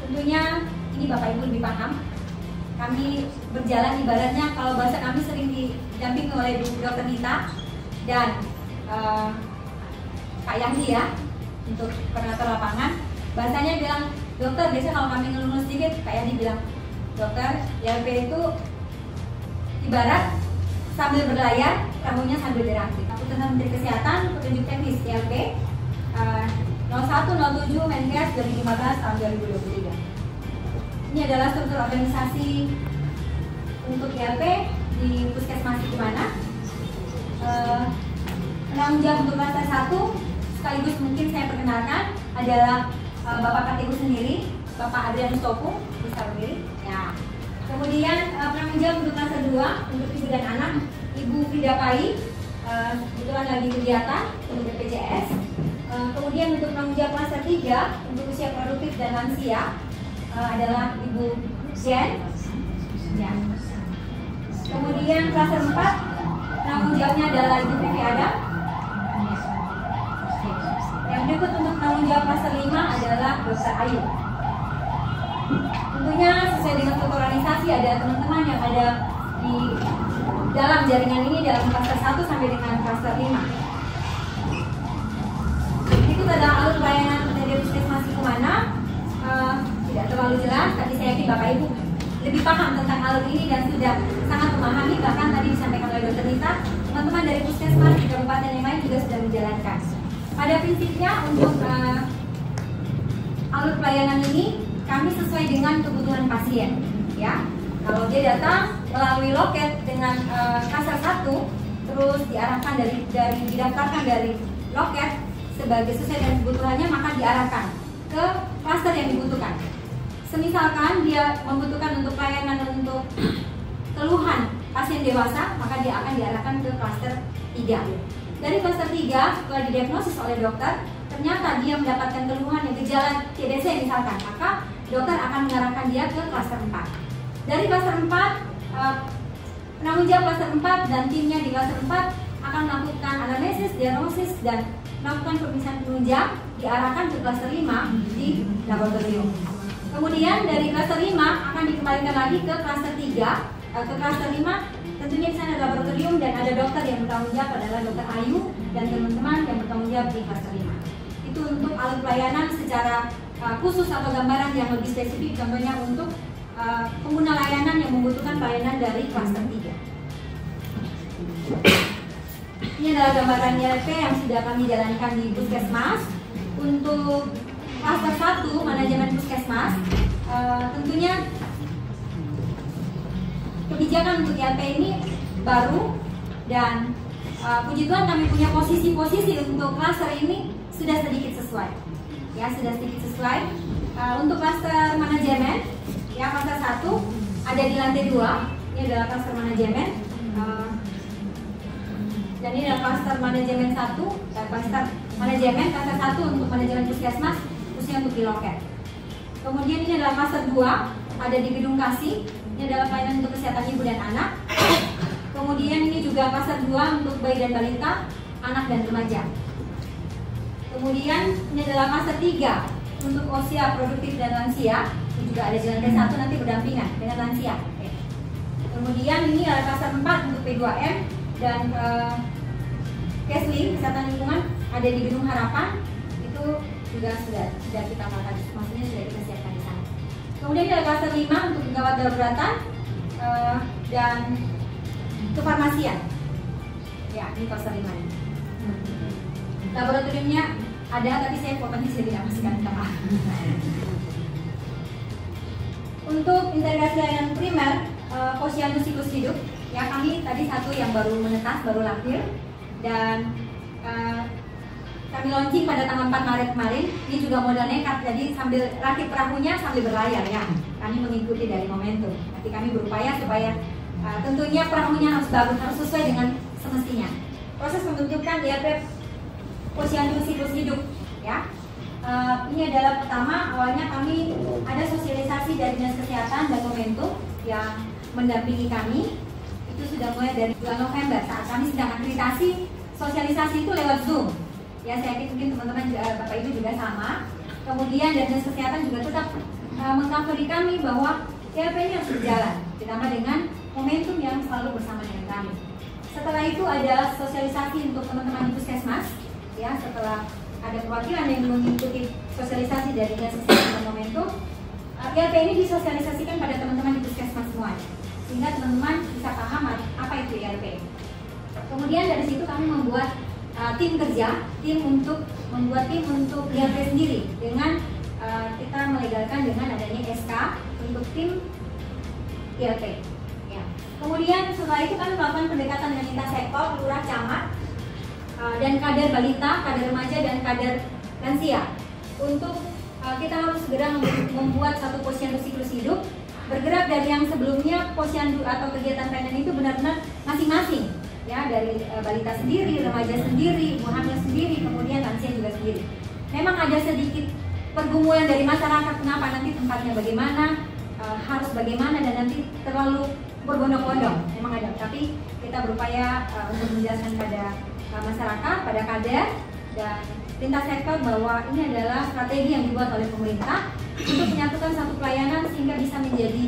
tentunya, ini Bapak Ibu lebih paham, kami berjalan ibaratnya, kalau bahasa kami sering didampingi oleh Dr. Nita dan Kak Yangdi ya, untuk koordinator lapangan. Bahasanya bilang, dokter, biasanya kalau kami ngeluh sedikit, Kak Yangdi bilang, dokter, YLP itu ibarat sambil berlayar, perahunya sambil dirakit. Keputusan Menteri Kesehatan, petunjuk teknis YLP 0107 Menkes 2015 tahun 2023. Ini adalah struktur organisasi untuk YLP di Puskesmas Sikumana. Penanggung jawab untuk klaster 1 sekaligus mungkin saya perkenalkan adalah Bapak Katibu sendiri, Bapak Adrian Stopu, bisa berdiri. Ya. Kemudian penanggung jawab untuk klaster 2 untuk ibu dan anak, Ibu Frida Pai, kebetulan lagi kegiatan untuk BPJS. Kemudian untuk penanggung jawab klaster 3 untuk usia produktif dan lansia adalah Ibu Jen. Ya. Kemudian klaster 4 penanggung jawabnya adalah Ibu Vivi Adam. Yang berikut untuk penanggung jawab klaster 5 adalah Dr. Ayu. Tentunya sesuai dengan struktur organisasi ada teman-teman yang ada di dalam jaringan ini dalam klaster 1 sampai dengan klaster 5. Itu adalah alur pelayanan PTD Puskesmas Sikumana. Tidak terlalu jelas, tapi saya yakin Bapak Ibu lebih paham tentang alur ini dan sudah sangat memahami. Bahkan tadi disampaikan oleh Dr. Nita, teman-teman dari Puskesmas di kabupaten yang lain juga sudah menjalankan. Pada prinsipnya untuk alur pelayanan ini kami sesuai dengan kebutuhan pasien, ya. Kalau dia datang melalui loket dengan klaster 1, terus diarahkan dari didaftarkan dari loket sebagai sesuai dengan kebutuhannya, maka diarahkan ke klaster yang dibutuhkan. Semisalkan dia membutuhkan untuk pelayanan untuk keluhan pasien dewasa, maka dia akan diarahkan ke klaster 3. Dari klaster 3, setelah didiagnosis oleh dokter, ternyata dia mendapatkan keluhan yang gejala TBC misalkan, maka dokter akan mengarahkan dia ke klaster 4. Dari klaster 4, penanggung jawab klaster 4 dan timnya di klaster 4 akan melakukan analisis, diagnosis, dan melakukan pemeriksaan penunjang diarahkan ke klaster 5 di laboratorium. Kemudian dari klaster 5 akan dikembalikan lagi ke klaster 3, ke klaster 5. Tentunya di sana ada laboratorium dan ada dokter yang bertanggung jawab adalah Dokter Ayu dan teman-teman yang bertanggung jawab di klaster 5. Itu untuk alat pelayanan secara khusus atau gambaran yang lebih spesifik, contohnya untuk pengguna layanan yang membutuhkan pelayanan dari klaster 3. Ini adalah gambaran IRP yang sudah kami jalankan di Puskesmas. Untuk klaster 1 manajemen Puskesmas, tentunya kebijakan untuk IRP ini baru dan puji Tuhan kami punya posisi-posisi untuk klaster ini sudah sedikit sesuai. Ya, sudah sedikit sesuai. Untuk klaster manajemen, ya klaster 1 ada di lantai 2. Ini adalah klaster manajemen. Dan ini adalah klaster manajemen 1, klaster manajemen klaster 1 untuk manajemen Puskesmas, khususnya untuk di loket. Kemudian ini adalah klaster 2, ada di Gedung Kasih. Ini adalah pelayanan untuk kesehatan ibu dan anak. Kemudian ini juga klaster 2 untuk bayi dan balita, anak dan remaja. Kemudian ini adalah klaster 3 untuk usia produktif dan lansia. Ini juga ada di lantai 1 nanti berdampingan dengan lansia. Kemudian ini adalah klaster 4 untuk P2M dan Kesling, kesehatan lingkungan, ada di Gedung Harapan. Itu juga sudah kita makan, maksudnya sudah kita siapkan di sana. Kemudian ada klaster 5 untuk gawat daruratan dan kefarmasian. Ya, ini klaster 5 ini. Laboratoriumnya ada, tapi saya fotonya sudah tidak masukkan ke A. Untuk integrasi layanan primer, posyandu siklus hidup, ya kami tadi satu yang baru menetas, baru lahir, dan kami launching pada tanggal 4 Maret kemarin. Ini juga modal nekat, jadi sambil rakit perahunya sambil berlayar ya. Kami mengikuti dari momentum. Nanti kami berupaya supaya tentunya perahunya harus bagus, harus sesuai dengan semestinya. Proses pembentukan IRP posyandu siklus hidup ya. Ini adalah pertama, awalnya kami ada sosialisasi dari Dinas Kesehatan dan Momentum yang mendampingi kami. Itu sudah mulai dari bulan November saat kami sedang akreditasi. Sosialisasi itu lewat Zoom. Ya, saya yakin mungkin teman-teman Bapak Ibu juga sama. Kemudian dari Dinas Kesehatan juga tetap mengcover kami bahwa IRP ini harus berjalan, ditambah dengan momentum yang selalu bersama dengan kami. Setelah itu ada sosialisasi untuk teman-teman di Puskesmas. Ya, setelah ada perwakilan yang mengikuti sosialisasi dari Dinas Kesehatan dan Momentum, IRP ini disosialisasikan pada teman-teman di Puskesmas semua, sehingga teman-teman bisa paham apa itu IRP. Kemudian dari situ kami membuat tim kerja, membuat tim untuk IRP sendiri dengan kita melegalkan dengan adanya SK untuk tim IRP. Ya. Kemudian setelah itu kami melakukan pendekatan dengan lintas sektor, lurah, camat, dan kader balita, kader remaja, dan kader lansia. Untuk kita harus segera membuat satu posyandu siklus hidup, bergerak dari yang sebelumnya posyandu atau kegiatan pelayanan itu benar-benar masing-masing. Ya, dari balita sendiri, remaja sendiri, ibu hamil sendiri, kemudian lansia juga sendiri. Memang ada sedikit pergumulan dari masyarakat, kenapa nanti tempatnya bagaimana, harus bagaimana, dan nanti terlalu berbondong-bondong. Memang ada, tapi kita berupaya untuk menjelaskan pada masyarakat, pada kader dan lintas sektor bahwa ini adalah strategi yang dibuat oleh pemerintah untuk menyatukan satu pelayanan sehingga bisa menjadi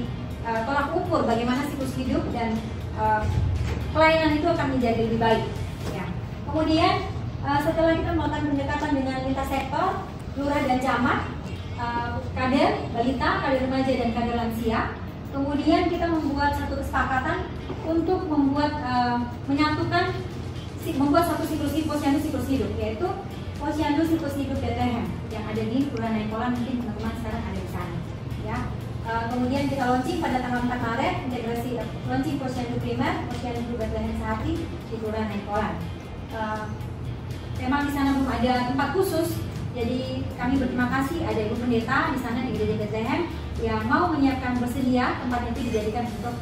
tolak ukur bagaimana siklus hidup dan pelayanan itu akan menjadi lebih baik. Ya. Kemudian setelah kita melakukan pendekatan dengan lintas sektor, lurah dan camat, kader balita, kader remaja dan kader lansia, kemudian kita membuat satu kesepakatan untuk membuat membuat satu siklus hidup, posyandu siklus hidup, yaitu posyandu siklus hidup Bethlehem yang ada di Kelurahan Nainggolan, mungkin teman-teman sekarang ada di sana. Ya. Kemudian kita launching pada tanggal 4 Maret, integrasi launching posyandu primer, posyandu Bethlehem Sehati di Kelurahan Nainggolan. Memang di sana belum ada tempat khusus, jadi kami berterima kasih ada Ibu Pendeta di sana di Gereja Bethlehem yang mau menyiapkan bersedia tempat itu dijadikan untuk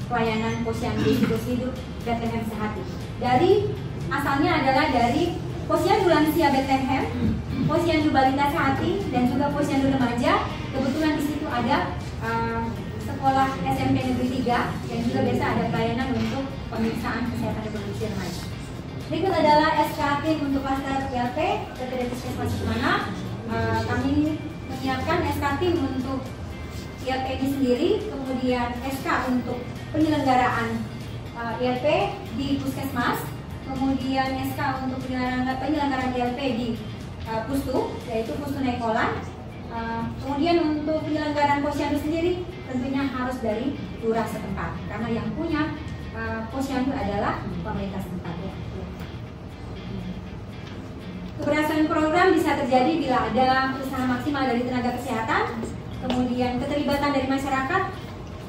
pelayanan posyandu siklus hidup Bethlehem Sehati. Dari asalnya adalah dari posyandu lansia Bethlehem, posyandu balita Sehati, dan juga posyandu remaja. Kebetulan di situ ada sekolah SMP Negeri 3 yang juga biasa ada pelayanan untuk pemeriksaan kesehatan reproduksi remaja. Berikut adalah SK tim untuk klaster ILP PTD Puskesmas Sukmana. Kami menyiapkan SK tim untuk ILP ini sendiri, kemudian SK untuk penyelenggaraan ILP di Puskesmas, kemudian SK untuk penyelenggaraan ILP di Pustu, yaitu Pustu Naikolan. Kemudian untuk penyelenggaraan posyandu sendiri tentunya harus dari lurah setempat, karena yang punya posyandu adalah pemerintah setempat. Ya. Keberhasilan program bisa terjadi bila ada usaha maksimal dari tenaga kesehatan, kemudian keterlibatan dari masyarakat,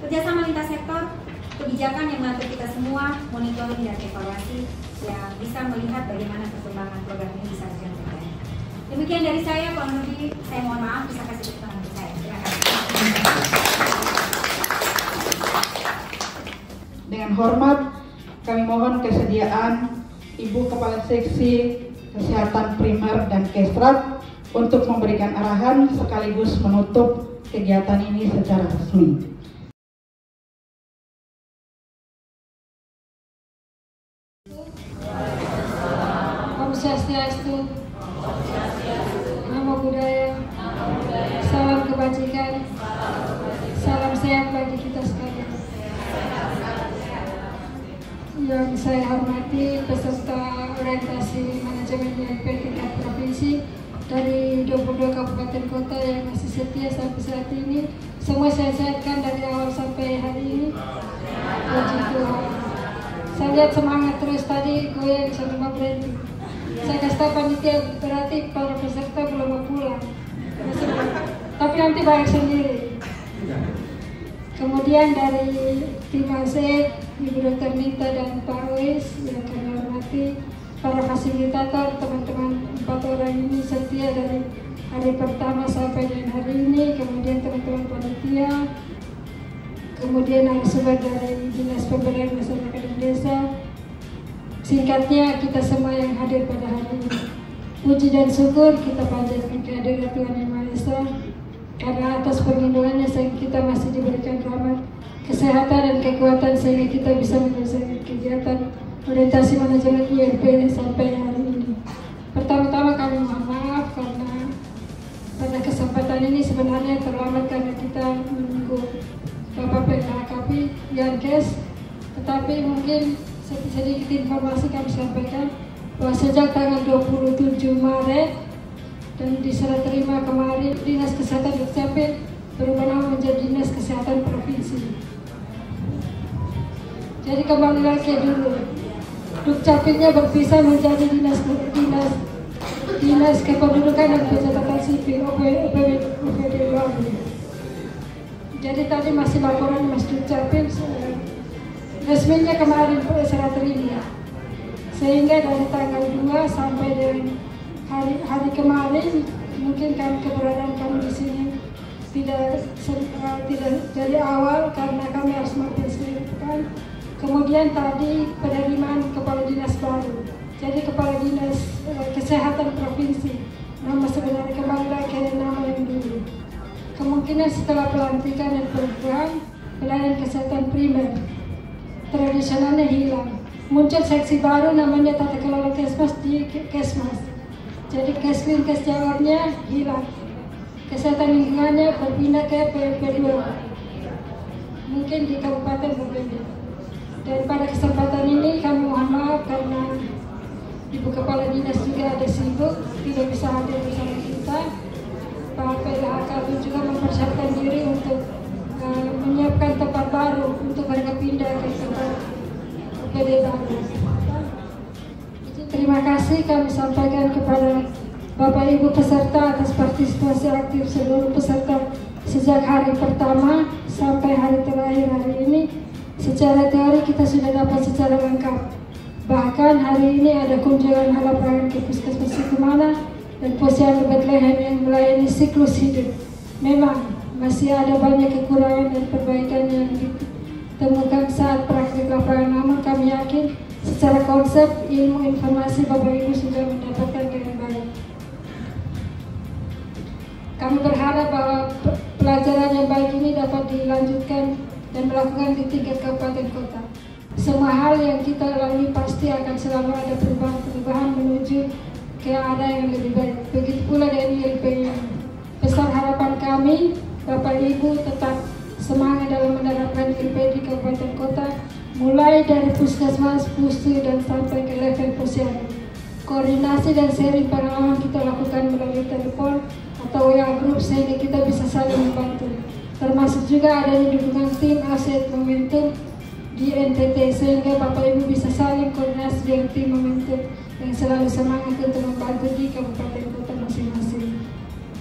kerjasama lintas sektor, kebijakan yang mengatur kita semua, monitoring dan evaluasi yang bisa melihat bagaimana perkembangan program ini bisa berjalan. Demikian dari saya, kurang lebih saya mohon maaf, bisa kasih tepuk tangan untuk saya. Terima kasih. Dengan hormat, kami mohon kesediaan Ibu Kepala Seksi Kesehatan Primer dan Kesrat untuk memberikan arahan sekaligus menutup kegiatan ini secara resmi. Om Swastiastu, Namo Buddhaya, salam kebajikan, salam sehat bagi kita sekalian. Yang saya hormati peserta orientasi manajemen ILP tingkat provinsi dari 22 kabupaten kota yang masih setia sampai saat ini. Semua saya sehatkan dari awal sampai hari ini. Puji Tuhan. Saya lihat semangat terus tadi goyang sampai mau berhenti. Saya kasih tahu panitia berarti para peserta belum mau pulang. Tapi nanti bayar sendiri. Kemudian dari tim ASEP, Ibu Dr. Nita dan Pak Ois yang kami hormati, para fasilitator, teman-teman 4 orang ini setia dari hari pertama sampai dengan hari ini, kemudian teman-teman panitia, kemudian narasumber dari Dinas Pemberdayaan Masyarakat dan Desa. Singkatnya, kita semua yang hadir pada hari ini, puji dan syukur kita panjatkan kehadiran Tuhan Yang Maha Esa, karena atas perlindungannya sehingga kita masih diberikan rahmat, kesehatan dan kekuatan sehingga kita bisa menyelesaikan kegiatan orientasi manajemen ILP sampai hari ini. Pertama-tama kami mohon maaf karena pada kesempatan ini sebenarnya terlambat karena kita menunggu Bapak PKKP Yankes, tetapi mungkin sedikit informasi kami sampaikan bahwa sejak tanggal 27 Maret dan diserah terima kemarin Dinas Kesehatan Dukcapil berubah nama menjadi Dinas Kesehatan Provinsi. Jadi kembali lagi dulu, Dukcapilnya berpisah menjadi Dinas Kependudukan dan Pencatatan Sipil OPD baru. Jadi tadi masih laporan Mas Dukcapil, resminya kemarin serah terima. Sehingga dari tanggal 2 sampai dengan hari kemarin mungkin keberadaan kami di sini tidak dari awal karena kami harus mempersiapkan. Kemudian tadi penerimaan kepala dinas baru, jadi kepala dinas kesehatan provinsi, nama sebenarnya kembali lagi ke nama yang dulu. Kemungkinan setelah pelantikan dan perubahan pelayanan kesehatan primer tradisionalnya hilang, muncul seksi baru namanya tata kelola Kesmas di Kesmas. Jadi Keslinkes Jawarnya hilang, kesehatan lingkungannya berpindah ke PP2, mungkin di kabupaten berbeda. Dan pada kesempatan ini kami mohon maaf karena Ibu Kepala Dinas juga ada sibuk, tidak bisa hadir bersama kita. Pak PLHK juga mempersiapkan diri untuk menyiapkan tempat baru untuk mereka pindah ke tempat PD baru. Terima kasih kami sampaikan kepada Bapak Ibu peserta atas partisipasi aktif seluruh peserta sejak hari pertama sampai hari terakhir hari ini. Secara teori kita sudah dapat secara lengkap. Bahkan hari ini ada kunjungan halal pelayanan ke Puskesmas Sukmana dan Posyandu Bethlehem yang melayani siklus hidup. Memang masih ada banyak kekurangan dan perbaikan yang ditemukan saat praktik lapangan, namun kami yakin secara konsep ilmu informasi Bapak Ibu sudah mendapatkan dengan baik. Kami berharap bahwa pelajaran yang baik ini dapat dilanjutkan dan melakukan di tingkat kabupaten kota. Semua hal yang kita lalui pasti akan selalu ada perubahan menuju ke arah yang lebih baik. Begitu pula dari ILP. Besar harapan kami, Bapak Ibu tetap semangat dalam menerapkan ILP di kabupaten kota, mulai dari puskesmas, pustu, dan sampai ke level posyandu. Koordinasi dan sharing pengalaman kita lakukan melalui telepon atau WA group sehingga kita bisa saling membantu. Termasuk juga adanya dukungan tim aset momentum di NTT sehingga Bapak Ibu bisa saling koordinasi dengan tim momentum yang selalu semangat untuk membantu di kabupaten kota masing-masing.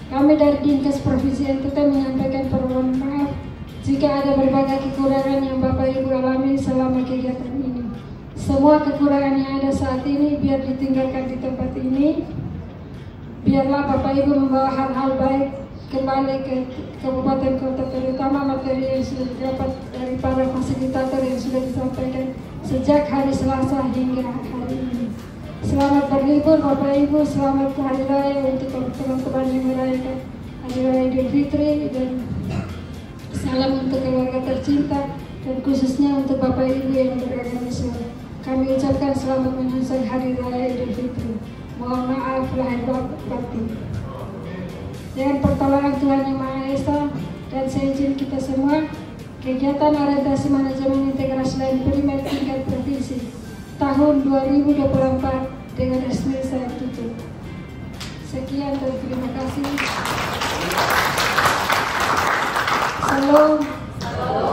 Kami dari Dinkes Provinsi NTT menyampaikan permohonan maaf jika ada berbagai kekurangan yang Bapak Ibu alami selama kegiatan ini. Semua kekurangan yang ada saat ini biar ditinggalkan di tempat ini. Biarlah Bapak Ibu membawa hal-hal baik kembali ke kabupaten kota, terutama materi yang sudah didapat dari para fasilitator yang sudah disampaikan sejak hari Selasa hingga hari ini. Selamat berlibur Bapak Ibu, selamat Hari Raya untuk teman-teman yang merayakan Hari Raya Idul Fitri, dan salam untuk keluarga tercinta dan khususnya untuk Bapak Ibu yang beragama Islam. Kami ucapkan selamat menunaikan Hari Raya Idul Fitri. Mohon maaf lahir batin. Dengan pertolongan Tuhan Yang Maha Esa dan seizin kita semua, kegiatan orientasi manajemen integrasi lain primer tingkat provinsi tahun 2024 dengan resmi saya tutup. Sekian dan terima kasih. Salam.